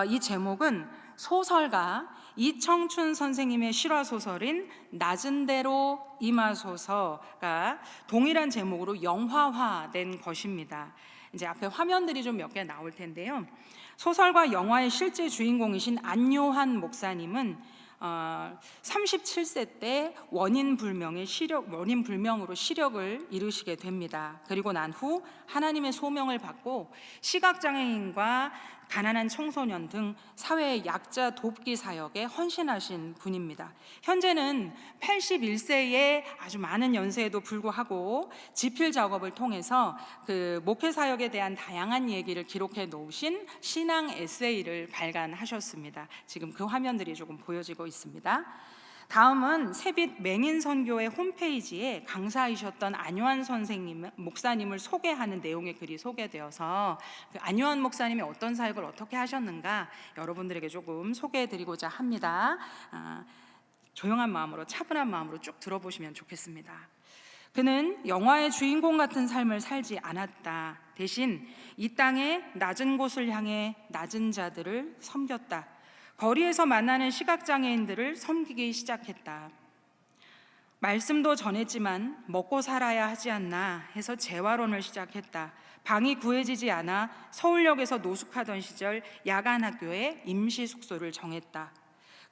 이 제목은 소설가 이청춘 선생님의 실화소설인 낮은 대로 임하소서가 동일한 제목으로 영화화된 것입니다. 이제 앞에 화면들이 좀 몇 개 나올 텐데요. 소설과 영화의 실제 주인공이신 안요한 목사님은 37세 때 원인 불명으로 시력을 잃으시게 됩니다. 그리고 난 후 하나님의 소명을 받고 시각장애인과 가난한 청소년 등 사회의 약자 돕기 사역에 헌신하신 분입니다. 현재는 81세의 아주 많은 연세에도 불구하고 지필 작업을 통해서 그 목회 사역에 대한 다양한 얘기를 기록해 놓으신 신앙 에세이를 발간하셨습니다. 지금 그 화면들이 조금 보여지고 있습니다. 다음은 새빛 맹인선교회 홈페이지에 강사이셨던 안요한 목사님을 소개하는 내용의 글이 소개되어서 그 안요한 목사님이 어떤 사역을 어떻게 하셨는가 여러분들에게 조금 소개해드리고자 합니다. 조용한 마음으로, 차분한 마음으로 쭉 들어보시면 좋겠습니다. 그는 영화의 주인공 같은 삶을 살지 않았다. 대신 이 땅의 낮은 곳을 향해 낮은 자들을 섬겼다. 거리에서 만나는 시각장애인들을 섬기기 시작했다. 말씀도 전했지만 먹고 살아야 하지 않나 해서 재활원을 시작했다. 방이 구해지지 않아 서울역에서 노숙하던 시절 야간학교에 임시숙소를 정했다.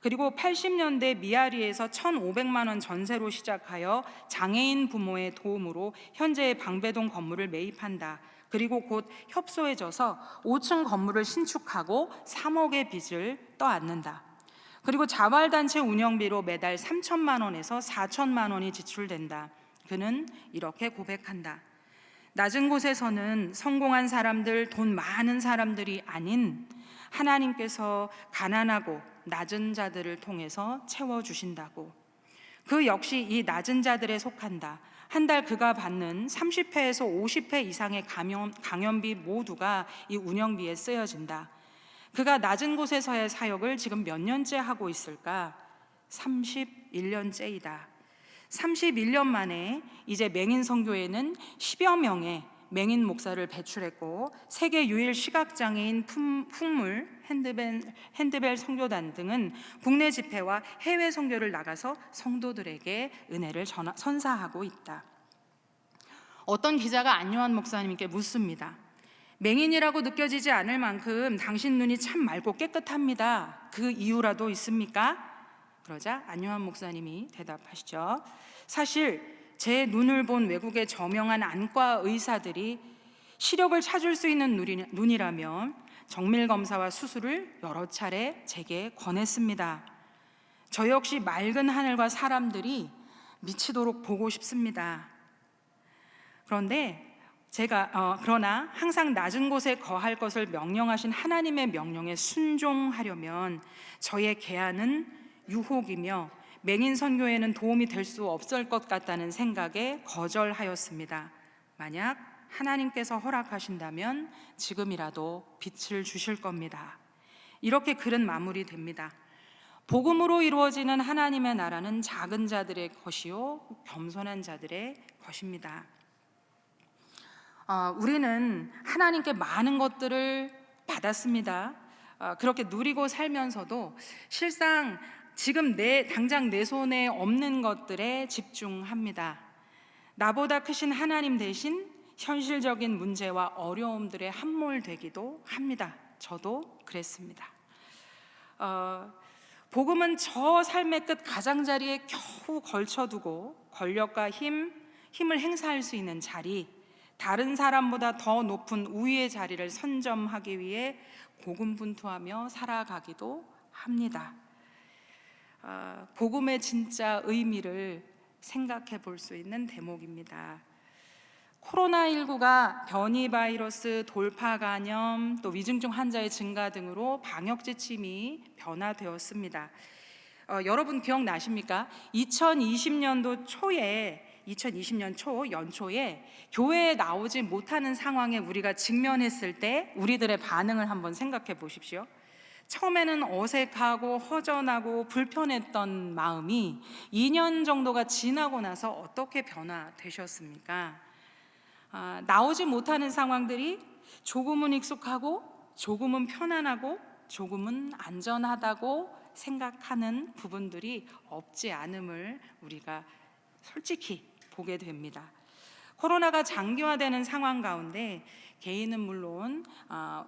그리고 80년대 미아리에서 1,500만 원 전세로 시작하여 장애인 부모의 도움으로 현재의 방배동 건물을 매입한다. 그리고 곧 협소해져서 5층 건물을 신축하고 3억의 빚을 떠안는다. 그리고 자활단체 운영비로 매달 3천만 원에서 4천만 원이 지출된다. 그는 이렇게 고백한다. 낮은 곳에서는 성공한 사람들, 돈 많은 사람들이 아닌 하나님께서 가난하고 낮은 자들을 통해서 채워주신다고. 그 역시 이 낮은 자들에 속한다. 한 달 그가 받는 30회에서 50회 이상의 강연비 모두가 이 운영비에 쓰여진다. 그가 낮은 곳에서의 사역을 지금 몇 년째 하고 있을까? 31년째이다. 31년 만에 이제 맹인 선교회는 10여 명의 맹인 목사를 배출했고 세계 유일 시각장애인 풍물 핸드벨 선교단 등은 국내 집회와 해외 선교를 나가서 성도들에게 은혜를 선사하고 있다. 어떤 기자가 안요한 목사님께 묻습니다. 맹인이라고 느껴지지 않을 만큼 당신 눈이 참 맑고 깨끗합니다. 그 이유라도 있습니까? 그러자 안요한 목사님이 대답하시죠. 사실 제 눈을 본 외국의 저명한 안과 의사들이 시력을 찾을 수 있는 눈이라면 정밀검사와 수술을 여러 차례 제게 권했습니다. 저 역시 맑은 하늘과 사람들이 미치도록 보고 싶습니다. 그러나 항상 낮은 곳에 거할 것을 명령하신 하나님의 명령에 순종하려면 저의 계한은 유혹이며 맹인 선교에는 도움이 될 수 없을 것 같다는 생각에 거절하였습니다. 만약 하나님께서 허락하신다면 지금이라도 빛을 주실 겁니다. 이렇게 글은 마무리됩니다. 복음으로 이루어지는 하나님의 나라는 작은 자들의 것이요 겸손한 자들의 것입니다. 우리는 하나님께 많은 것들을 받았습니다. 그렇게 누리고 살면서도 실상 지금 당장 내 손에 없는 것들에 집중합니다. 나보다 크신 하나님 대신 현실적인 문제와 어려움들에 함몰되기도 합니다. 저도 그랬습니다. 복음은 저 삶의 끝 가장자리에 겨우 걸쳐두고 권력과 힘을 행사할 수 있는 자리, 다른 사람보다 더 높은 우위의 자리를 선점하기 위해 고군분투하며 살아가기도 합니다. 복음의 진짜 의미를 생각해 볼 수 있는 대목입니다. 코로나19가 변이 바이러스, 돌파 감염, 또 위중증 환자의 증가 등으로 방역 지침이 변화되었습니다. 여러분 기억나십니까? 2020년 초 연초에 교회에 나오지 못하는 상황에 우리가 직면했을 때 우리들의 반응을 한번 생각해 보십시오. 처음에는 어색하고 허전하고 불편했던 마음이 2년 정도가 지나고 나서 어떻게 변화되셨습니까? 나오지 못하는 상황들이 조금은 익숙하고 조금은 편안하고 조금은 안전하다고 생각하는 부분들이 없지 않음을 우리가 솔직히 보게 됩니다. 코로나가 장기화되는 상황 가운데 개인은 물론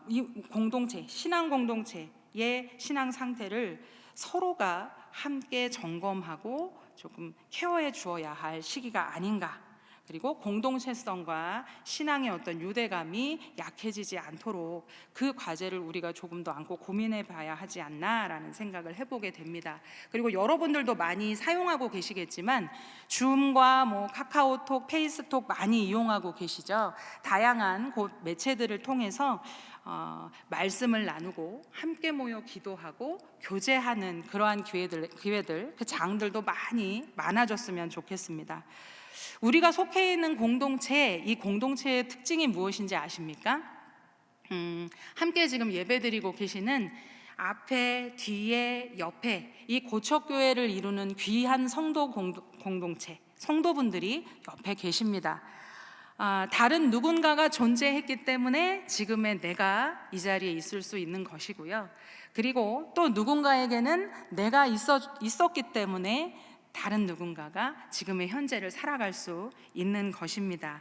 이 공동체, 신앙 공동체의 신앙 상태를 서로가 함께 점검하고 조금 케어해 주어야 할 시기가 아닌가. 그리고 공동체성과 신앙의 어떤 유대감이 약해지지 않도록 그 과제를 우리가 조금 더 안고 고민해 봐야 하지 않나라는 생각을 해보게 됩니다. 그리고 여러분들도 많이 사용하고 계시겠지만 줌과 카카오톡, 페이스톡 많이 이용하고 계시죠. 다양한 매체들을 통해서 말씀을 나누고 함께 모여 기도하고 교제하는 그러한 기회들 그 장들도 많아졌으면 좋겠습니다. 우리가 속해 있는 공동체, 이 공동체의 특징이 무엇인지 아십니까? 함께 지금 예배드리고 계시는 앞에, 뒤에, 옆에 이 고척교회를 이루는 귀한 성도 공동체, 성도분들이 옆에 계십니다. 다른 누군가가 존재했기 때문에 지금의 내가 이 자리에 있을 수 있는 것이고요. 그리고 또 누군가에게는 내가 있었기 때문에 다른 누군가가 지금의 현재를 살아갈 수 있는 것입니다.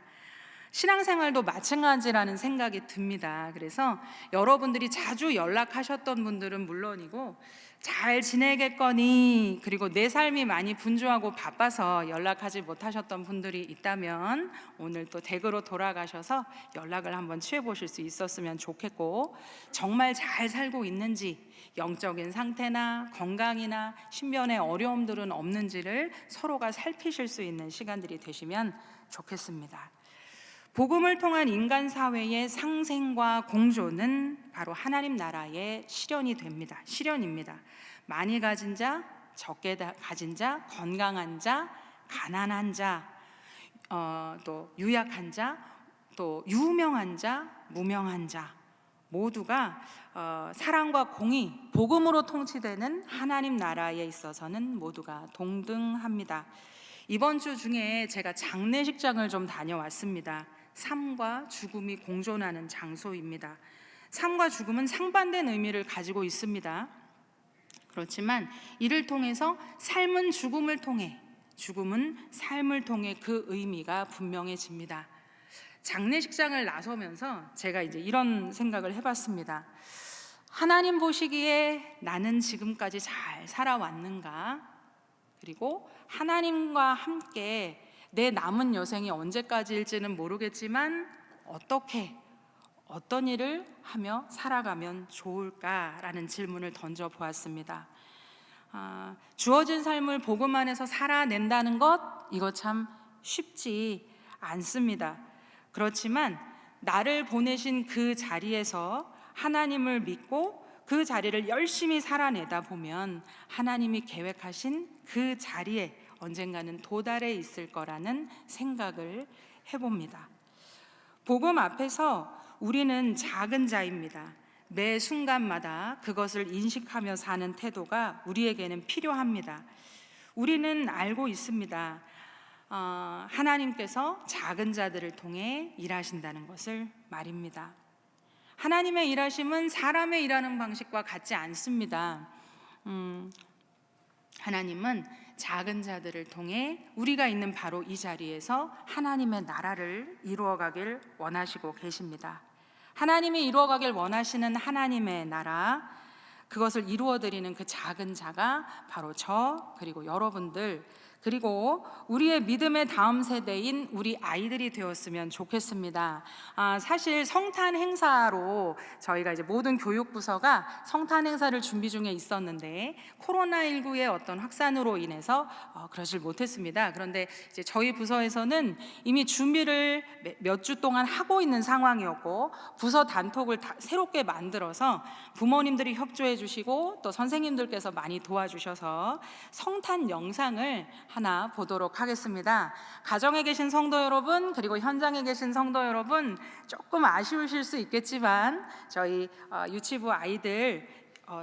신앙생활도 마찬가지라는 생각이 듭니다. 그래서 여러분들이 자주 연락하셨던 분들은 물론이고 잘 지내겠거니 그리고 내 삶이 많이 분주하고 바빠서 연락하지 못하셨던 분들이 있다면 오늘 또 댁으로 돌아가셔서 연락을 한번 취해보실 수 있었으면 좋겠고, 정말 잘 살고 있는지, 영적인 상태나 건강이나 신변의 어려움들은 없는지를 서로가 살피실 수 있는 시간들이 되시면 좋겠습니다. 복음을 통한 인간 사회의 상생과 공존은 바로 하나님 나라의 실현입니다. 많이 가진 자, 적게 가진 자, 건강한 자, 가난한 자, 또 유약한 자, 또 유명한 자, 무명한 자 모두가 사랑과 공의, 복음으로 통치되는 하나님 나라에 있어서는 모두가 동등합니다. 이번 주 중에 제가 장례식장을 좀 다녀왔습니다. 삶과 죽음이 공존하는 장소입니다. 삶과 죽음은 상반된 의미를 가지고 있습니다. 그렇지만 이를 통해서 삶은 죽음을 통해, 죽음은 삶을 통해 그 의미가 분명해집니다. 장례식장을 나서면서 제가 이제 이런 생각을 해봤습니다. 하나님 보시기에 나는 지금까지 잘 살아왔는가? 그리고 하나님과 함께 내 남은 여생이 언제까지일지는 모르겠지만 어떤 일을 하며 살아가면 좋을까라는 질문을 던져보았습니다. 주어진 삶을 복음 안에서 살아낸다는 것, 이거 참 쉽지 않습니다. 그렇지만 나를 보내신 그 자리에서 하나님을 믿고 그 자리를 열심히 살아내다 보면 하나님이 계획하신 그 자리에 언젠가는 도달해 있을 거라는 생각을 해봅니다. 복음 앞에서 우리는 작은 자입니다. 매 순간마다 그것을 인식하며 사는 태도가 우리에게는 필요합니다. 우리는 알고 있습니다. 하나님께서 작은 자들을 통해 일하신다는 것을 말입니다. 하나님의 일하심은 사람의 일하는 방식과 같지 않습니다. 하나님은 작은 자들을 통해 우리가 있는 바로 이 자리에서 하나님의 나라를 이루어가길 원하시고 계십니다. 하나님이 이루어가길 원하시는 하나님의 나라, 그것을 이루어드리는 그 작은 자가 바로 저, 그리고 여러분들, 그리고 우리의 믿음의 다음 세대인 우리 아이들이 되었으면 좋겠습니다. 사실 성탄 행사로 저희가 이제 모든 교육부서가 성탄 행사를 준비 중에 있었는데 코로나19의 어떤 확산으로 인해서 그러질 못했습니다. 그런데 이제 저희 부서에서는 이미 준비를 몇 주 동안 하고 있는 상황이었고, 부서 단톡을 새롭게 만들어서 부모님들이 협조해 주시고 또 선생님들께서 많이 도와주셔서 성탄 영상을 하나 보도록 하겠습니다. 가정에 계신 성도 여러분, 그리고 현장에 계신 성도 여러분, 조금 아쉬우실 수 있겠지만 저희 유치부 아이들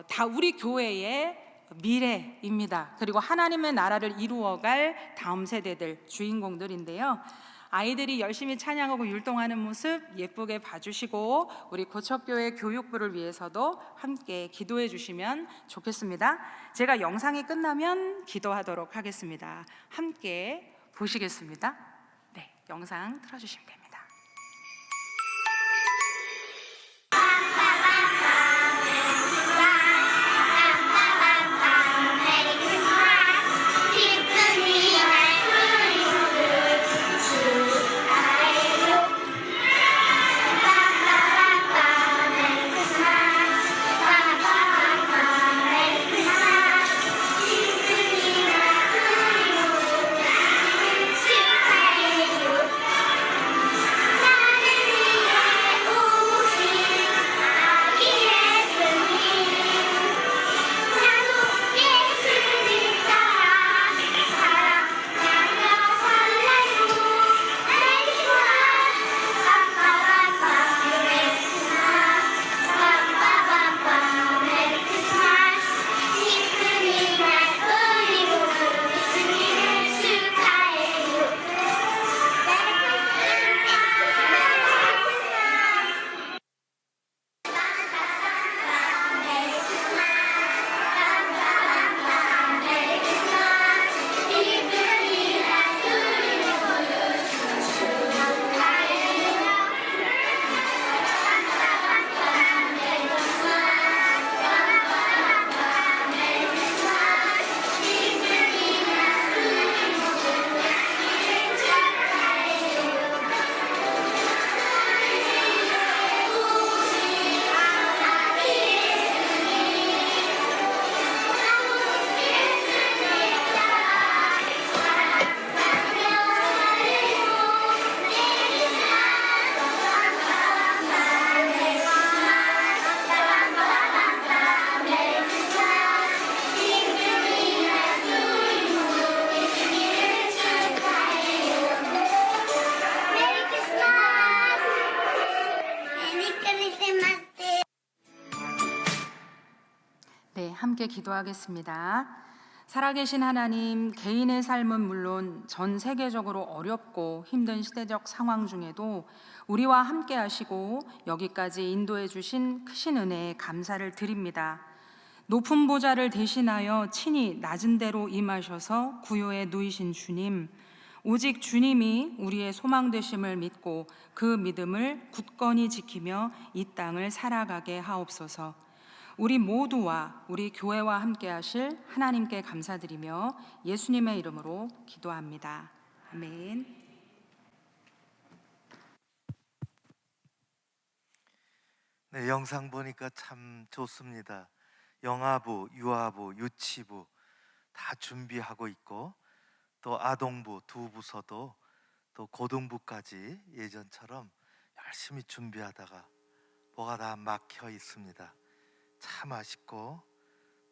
다 우리 교회의 미래입니다. 그리고 하나님의 나라를 이루어갈 다음 세대들, 주인공들인데요. 아이들이 열심히 찬양하고 율동하는 모습 예쁘게 봐주시고, 우리 고척교회 교육부를 위해서도 함께 기도해 주시면 좋겠습니다. 제가 영상이 끝나면 기도하도록 하겠습니다. 함께 보시겠습니다. 네, 영상 틀어주시면 됩니다. 네, 함께 기도하겠습니다. 살아계신 하나님, 개인의 삶은 물론 전 세계적으로 어렵고 힘든 시대적 상황 중에도 우리와 함께 하시고 여기까지 인도해 주신 크신 은혜에 감사를 드립니다. 높은 보좌를 대신하여 친히 낮은 데로 임하셔서 구요에 누이신 주님, 오직 주님이 우리의 소망 되심을 믿고 그 믿음을 굳건히 지키며 이 땅을 살아가게 하옵소서. 우리 모두와 우리 교회와 함께 하실 하나님께 감사드리며 예수님의 이름으로 기도합니다. 아멘. 네, 영상 보니까 참 좋습니다. 영아부, 유아부, 유치부 다 준비하고 있고, 또 아동부 두 부서도 또 고등부까지 예전처럼 열심히 준비하다가 뭐가 다 막혀 있습니다. 참 아쉽고,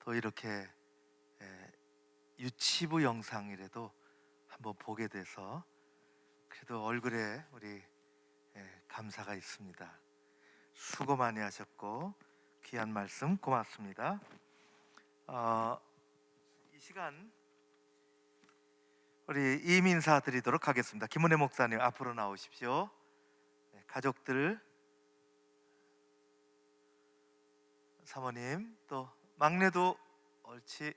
또 이렇게 유치부 영상이라도 한번 보게 돼서 그래도 얼굴에 우리 감사가 있습니다. 수고 많이 하셨고 귀한 말씀 고맙습니다. 이 시간 우리 임인사 드리도록 하겠습니다. 김은혜 목사님 앞으로 나오십시오. 네, 가족들, 사모님, 또 막내도 옳지.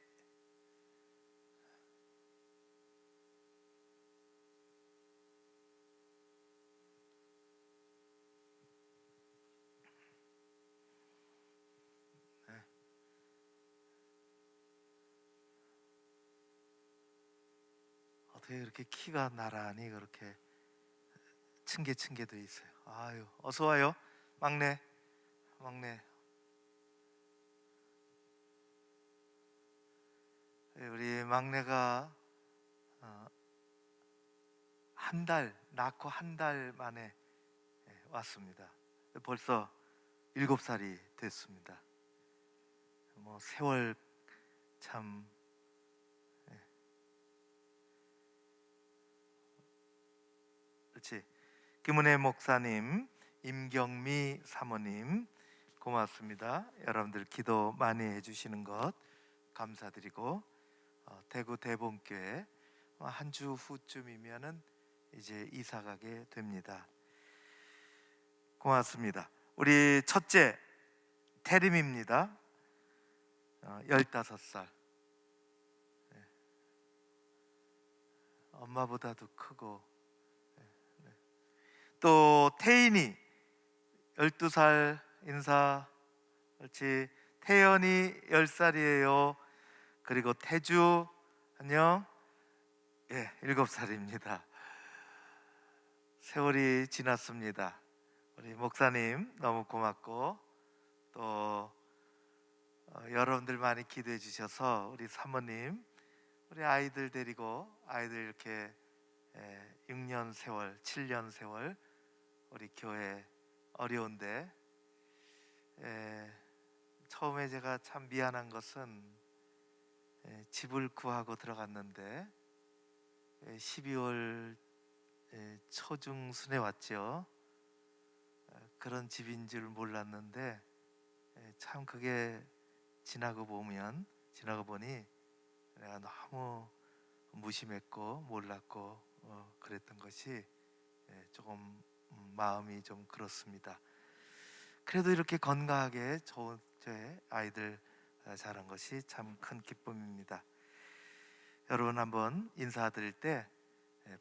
어떻게 그렇게 키가 나란히 그렇게 층계 돼 있어요. 아유, 어서 와요, 막내. 우리 막내가 낳고 한 달 만에 왔습니다. 벌써 7살이 됐습니다. 뭐 세월 참 그렇지. 김은혜 목사님, 임경미 사모님 고맙습니다. 여러분들 기도 많이 해주시는 것 감사드리고 대구 대봉교회 한 주 후쯤이면은 이제 이사 가게 됩니다. 고맙습니다. 우리 첫째 태림입니다. 15살. 엄마보다도 크고, 또 태인이 12살 인사. 그렇지. 태연이 10살이에요. 그리고 태주 안녕. 7살입니다. 세월이 지났습니다. 우리 목사님 너무 고맙고, 또 여러분들 많이 기도해 주셔서 우리 사모님, 우리 아이들 데리고 아이들 이렇게 6년 세월, 7년 세월 우리 교회 어려운데, 처음에 제가 참 미안한 것은 집을 구하고 들어갔는데 12월 초중순에 왔죠. 그런 집인 줄 몰랐는데 참 그게 지나고 보니 내가 너무 무심했고 몰랐고 그랬던 것이 조금 마음이 좀 그렇습니다. 그래도 이렇게 건강하게 좋은 제 아이들 자란 것이 참 큰 기쁨입니다. 여러분 한번 인사드릴 때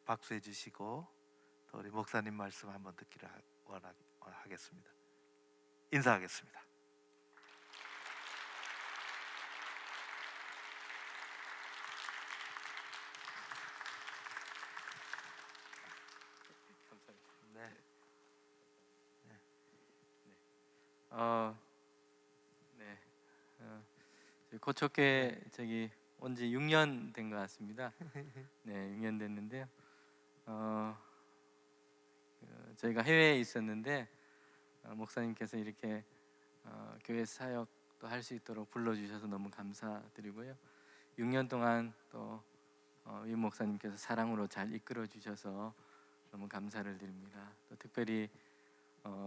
박수해 주시고 또 우리 목사님 말씀 한번 듣기를 원하겠습니다. 인사하겠습니다. 네. 고척교회 온지 6년 된 것 같습니다. 네, 6년 됐는데요. 저희가 해외에 있었는데 목사님께서 이렇게 교회 사역도 할 수 있도록 불러주셔서 너무 감사드리고요. 6년 동안 또 위 목사님께서 사랑으로 잘 이끌어 주셔서 너무 감사를 드립니다. 또 특별히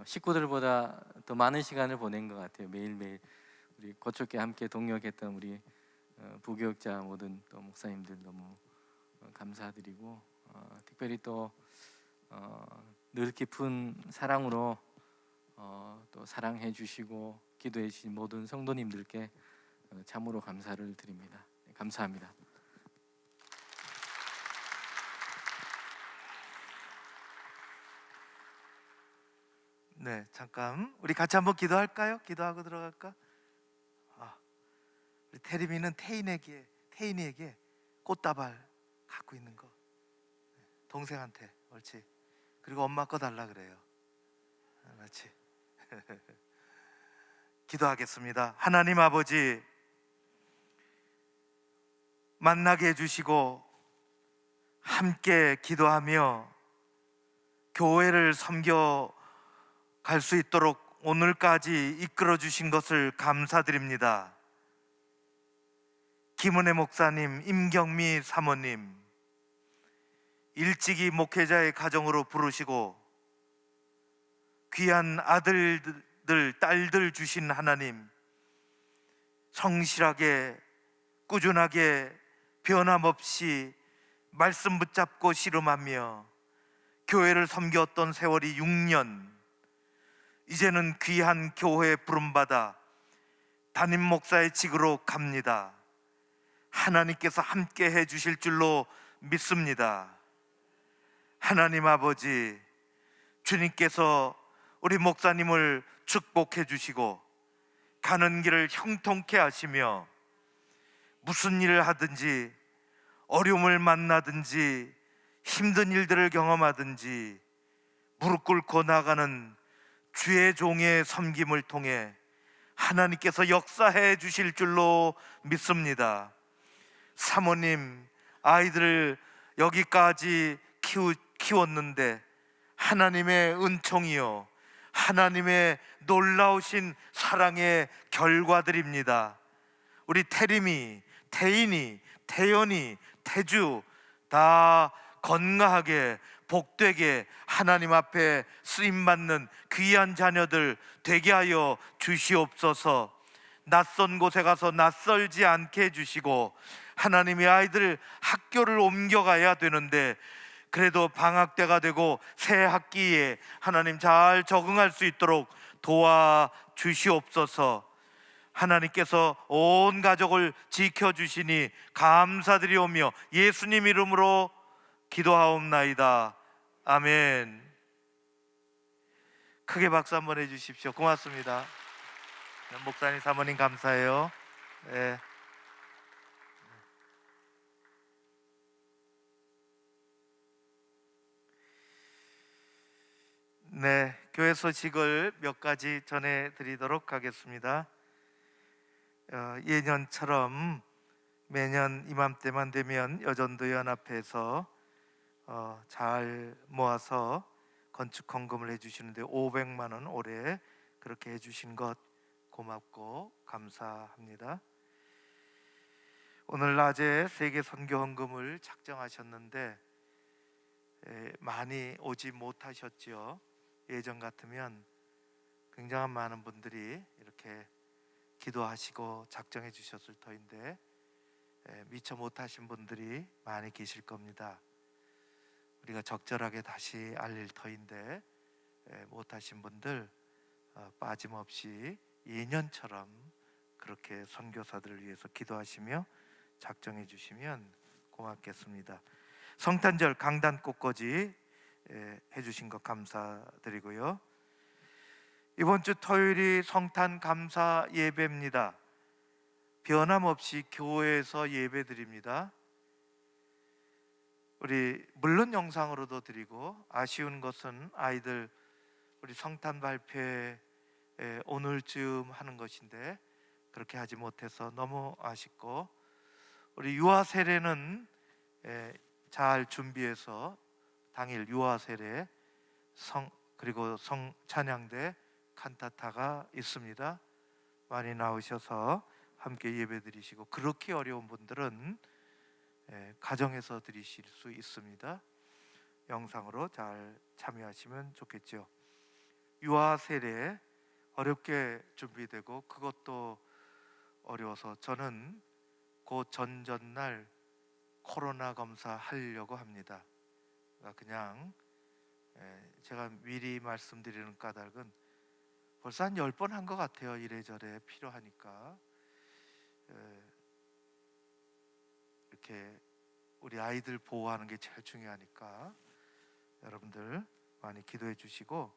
식구들보다 더 많은 시간을 보낸 것 같아요. 매일매일 우리 고척교회 함께 동역했던 우리 부교육자 모든 또 목사님들 너무 감사드리고, 특별히 또 늘 깊은 사랑으로 또 사랑해 주시고 기도해 주신 모든 성도님들께 참으로 감사를 드립니다. 감사합니다. 네, 잠깐 우리 같이 한번 기도할까요? 기도하고 들어갈까? 우리 태림이는 태인이에게 꽃다발 갖고 있는 거 동생한테, 옳지. 그리고 엄마 거 달라 그래요. 그렇지. 기도하겠습니다. 하나님 아버지, 만나게 해주시고 함께 기도하며 교회를 섬겨 갈 수 있도록 오늘까지 이끌어 주신 것을 감사드립니다. 김은혜 목사님, 임경미 사모님, 일찍이 목회자의 가정으로 부르시고 귀한 아들들을 딸들 주신 하나님, 성실하게 꾸준하게 변함없이 말씀 붙잡고 씨름하며 교회를 섬겼던 세월이 6년, 이제는 귀한 교회에 부름받아 담임 목사의 직으로 갑니다. 하나님께서 함께 해 주실 줄로 믿습니다. 하나님 아버지, 주님께서 우리 목사님을 축복해 주시고 가는 길을 형통케 하시며 무슨 일을 하든지 어려움을 만나든지 힘든 일들을 경험하든지 무릎 꿇고 나가는 주의 종의 섬김을 통해 하나님께서 역사해 주실 줄로 믿습니다. 사모님, 아이들을 여기까지 키웠는데 하나님의 은총이요, 하나님의 놀라우신 사랑의 결과들입니다. 우리 태림이, 태인이, 태연이, 태주 다 건강하게 복되게 하나님 앞에 쓰임받는 귀한 자녀들 되게 하여 주시옵소서. 낯선 곳에 가서 낯설지 않게 해주시고, 하나님의 아이들 학교를 옮겨가야 되는데 그래도 방학 때가 되고 새 학기에 하나님 잘 적응할 수 있도록 도와주시옵소서. 하나님께서 온 가족을 지켜주시니 감사드리오며 예수님 이름으로 기도하옵나이다. 아멘. 크게 박수 한번 해주십시오. 고맙습니다. 목사님, 사모님 감사해요. 네. 네, 교회 소식을 몇 가지 전해드리도록 하겠습니다. 예년처럼 매년 이맘때만 되면 여전도 연합회에서 잘 모아서 건축 헌금을 해주시는데 500만 원 올해 그렇게 해주신 것 고맙고 감사합니다. 오늘 낮에 세계 선교 헌금을 작정하셨는데 많이 오지 못하셨죠. 예전 같으면 굉장한 많은 분들이 이렇게 기도하시고 작정해 주셨을 터인데 미처 못하신 분들이 많이 계실 겁니다. 우리가 적절하게 다시 알릴 터인데 못하신 분들 빠짐없이 예년처럼 그렇게 선교사들을 위해서 기도하시며 작정해 주시면 고맙겠습니다. 성탄절 강단 꽃꽂이 해주신 것 감사드리고요. 이번 주 토요일이 성탄 감사 예배입니다. 변함없이 교회에서 예배 드립니다. 우리 물론 영상으로도 드리고, 아쉬운 것은 아이들 우리 성탄 발표회 오늘쯤 하는 것인데 그렇게 하지 못해서 너무 아쉽고, 우리 유아 세례는 잘 준비해서 당일 유아 세례 그리고 성 찬양대 칸타타가 있습니다. 많이 나오셔서 함께 예배 드리시고, 그렇게 어려운 분들은 가정에서 드리실 수 있습니다. 영상으로 잘 참여하시면 좋겠죠. 유아 세례 어렵게 준비되고 그것도 어려워서 저는 그 전전날 코로나 검사 하려고 합니다. 그냥 제가 미리 말씀드리는 까닭은 벌써 한 10번 한 것 같아요. 이래저래 필요하니까. 이렇게 우리 아이들 보호하는 게 제일 중요하니까 여러분들 많이 기도해 주시고,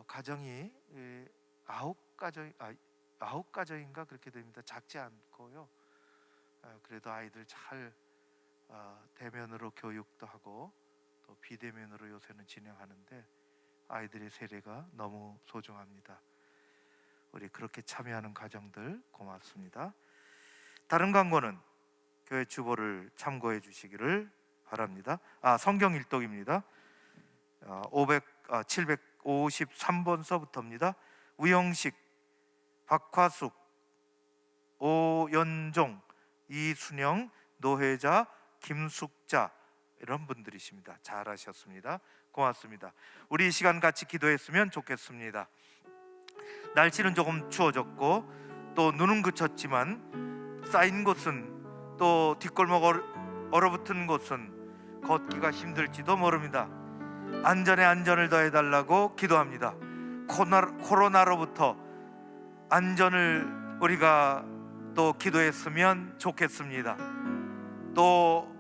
가정이 9가정인가 그렇게 됩니다. 작지 않고요. 그래도 아이들 잘 대면으로 교육도 하고 또 비대면으로 요새는 진행하는데 아이들의 세례가 너무 소중합니다. 우리 그렇게 참여하는 가정들 고맙습니다. 다른 광고는 교회 주보를 참고해 주시기를 바랍니다. 성경 일독입니다. 753번서부터입니다. 우영식, 박화숙, 오연종, 이순영, 노회자, 김숙자 이런 분들이십니다. 잘하셨습니다. 고맙습니다. 우리 이 시간 같이 기도했으면 좋겠습니다. 날씨는 조금 추워졌고 또 눈은 그쳤지만 쌓인 곳은 또 뒷골목 얼어붙은 곳은 걷기가 힘들지도 모릅니다. 안전에 안전을 더해달라고 기도합니다. 코로나로부터 안전을 우리가 또 기도했으면 좋겠습니다. 또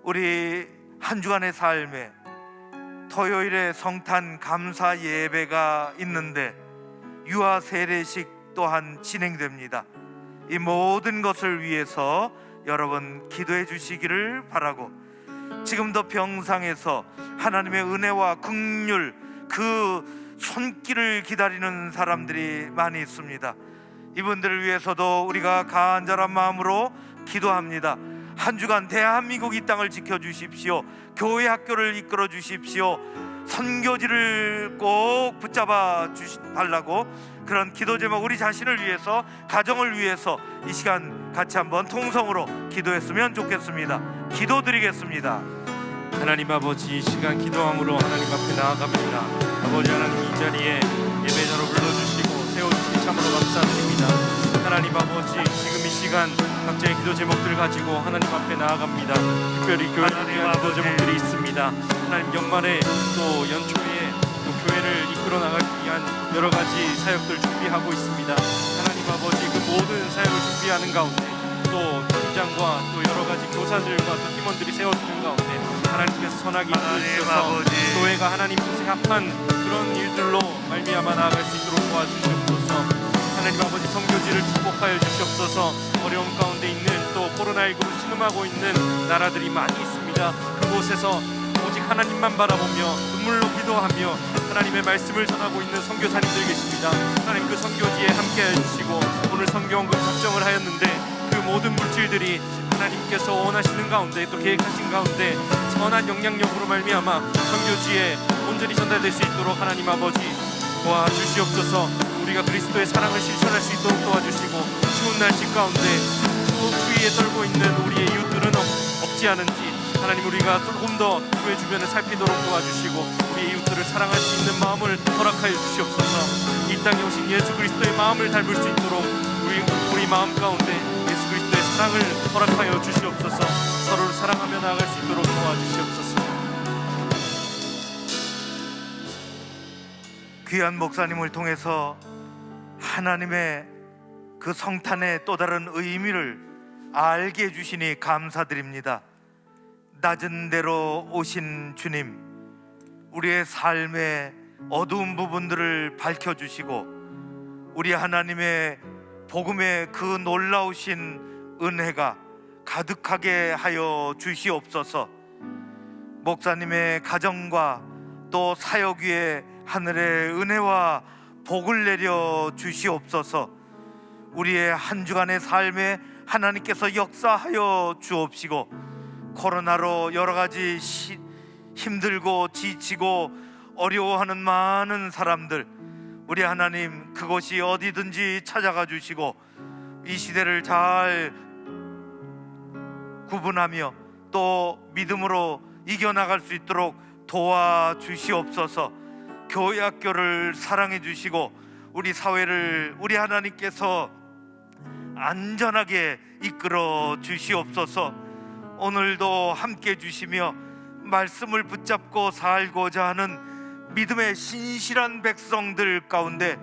우리 한 주간의 삶에 토요일에 성탄 감사 예배가 있는데 유아 세례식 또한 진행됩니다. 이 모든 것을 위해서 여러분 기도해 주시기를 바라고, 지금도 병상에서 하나님의 은혜와 긍휼 그 손길을 기다리는 사람들이 많이 있습니다. 이분들을 위해서도 우리가 간절한 마음으로 기도합니다. 한 주간 대한민국 이 땅을 지켜주십시오. 교회 학교를 이끌어 주십시오. 선교지를 꼭 붙잡아 달라고, 그런 기도 제목 우리 자신을 위해서, 가정을 위해서 이 시간 같이 한번 통성으로 기도했으면 좋겠습니다. 기도드리겠습니다. 하나님 아버지, 이 시간 기도함으로 하나님 앞에 나아갑니다. 아버지 하나님, 이 자리에 예배자로 불러주시고 세워주시니 참으로 감사드립니다. 하나님 아버지, 지금 이 시간 각자의 기도 제목들을 가지고 하나님 앞에 나아갑니다. 특별히 교회를 위한 기도 제목들이 있습니다. 하나님, 연말에 또 연초에 또 교회를 이끌어 나가기 위한 여러 가지 사역들 준비하고 있습니다. 하나님 아버지, 그 모든 사역을 준비하는 가운데 또 팀장과 또 여러 가지 교사들과 또 팀원들이 세워주는 가운데 하나님께서 선하게 이끌어주셔서 교회가 하나님 뜻에 합한 그런 일들로 말미암아 나아갈 수 있도록 도와주시옵소서. 하나님 아버지, 선교지를 축복하여 주시옵소서. 어려움 가운데 있는 또 코로나19로 신음하고 있는 나라들이 많이 있습니다. 그곳에서 오직 하나님만 바라보며 눈물로 기도하며 하나님의 말씀을 전하고 있는 선교사님들 계십니다. 하나님, 그 선교지에 함께해 주시고, 오늘 선교원금 작정을 하였는데 그 모든 물질들이 하나님께서 원하시는 가운데 또 계획하신 가운데 선한 영향력으로 말미암아 선교지에 온전히 전달될 수 있도록 하나님 아버지 도와주시옵소서. 우리가 그리스도의 사랑을 실천할 수 있도록 도와주시고, 추운 날씨 가운데 추위에 떨고 있는 우리의 이웃들은 없지 않은지 하나님, 우리가 조금 더 교회 주변을 살피도록 도와주시고 우리 이웃들을 사랑할 수 있는 마음을 허락하여 주시옵소서. 이 땅에 오신 예수 그리스도의 마음을 닮을 수 있도록 우리 마음 가운데 예수 그리스도의 사랑을 허락하여 주시옵소서. 서로를 사랑하며 나아갈 수 있도록 도와주시옵소서. 귀한 목사님을 통해서 하나님의 그 성탄의 또 다른 의미를 알게 해주시니 감사드립니다. 낮은 데로 오신 주님, 우리의 삶의 어두운 부분들을 밝혀주시고 우리 하나님의 복음의 그 놀라우신 은혜가 가득하게 하여 주시옵소서. 목사님의 가정과 또 사역 위에 하늘의 은혜와 복을 내려 주시옵소서. 우리의 한 주간의 삶에 하나님께서 역사하여 주옵시고, 코로나로 여러 가지 힘들고 지치고 어려워하는 많은 사람들, 우리 하나님 그곳이 어디든지 찾아가 주시고 이 시대를 잘 구분하며 또 믿음으로 이겨나갈 수 있도록 도와주시옵소서. 교회 학교를 사랑해 주시고 우리 사회를 우리 하나님께서 안전하게 이끌어 주시옵소서. 오늘도 함께 주시며 말씀을 붙잡고 살고자 하는 믿음의 신실한 백성들 가운데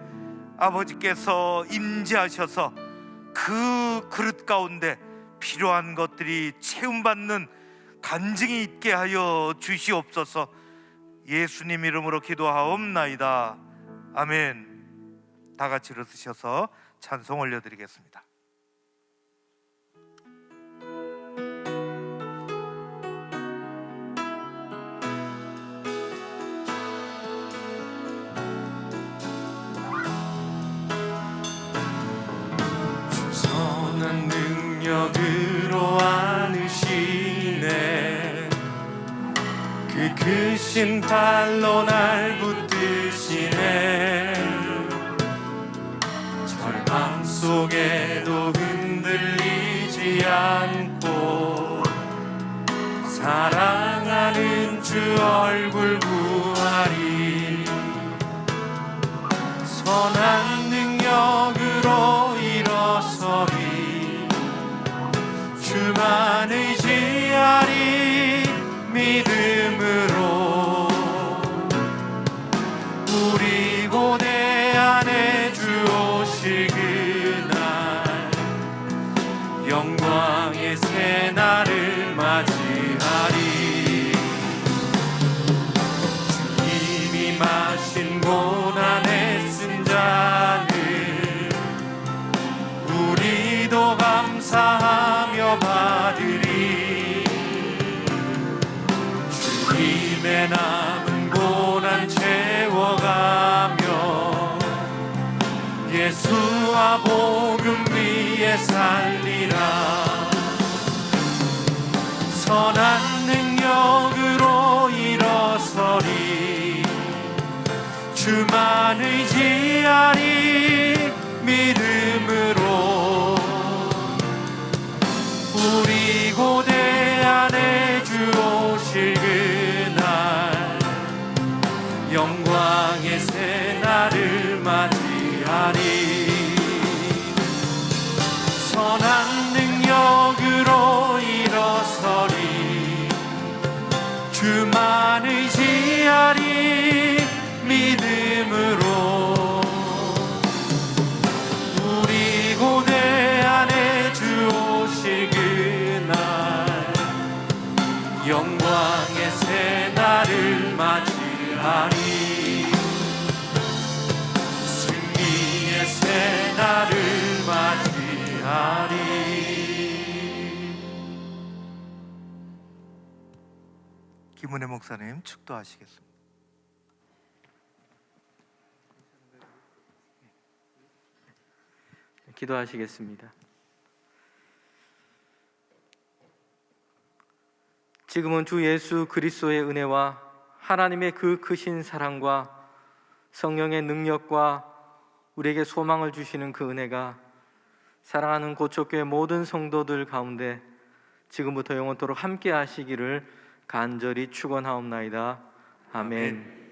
아버지께서 임재하셔서 그 그릇 가운데 필요한 것들이 채움받는 간증이 있게 하여 주시옵소서. 예수님 이름으로 기도하옵나이다. 아멘. 다 같이 일어서셔서 찬송 올려드리겠습니다. 선한 능력으로 안으시네, 그 크신 발로 날 붙드시네. 절망 속에도 흔들리지 않고 사랑하는 주 얼굴 구하리. 선한 능력 우리 고대 안에 주 오실 그날 영광의 새날을 맞이하리. 주님이 마신 고난의 쓴 잔을 우리도 감사하며 받으리. 주님의 남은 고난 채워가며 예수와 복음 위에 살리라. 선한 능력으로 일어서리. 주만 의지하리. 믿음으로 우리 고대 안에 주 오실 그날 영광의 새날을 맞이하리. 선한 능력으로 일어서리. 주만 의지하리. 믿음으로 우리 고대 안에 주 오실 그날 영광의 새날을 맞이하리. 승리의 새날을 맞이하리. 김은혜 목사님 축도하시겠습니다. 기도하시겠습니다. 지금은 주 예수 그리스도의 은혜와 하나님의 그 크신 사랑과 성령의 능력과 우리에게 소망을 주시는 그 은혜가 사랑하는 고척교회 모든 성도들 가운데 지금부터 영원토록 함께 하시기를 간절히 축원하옵나이다. 아멘.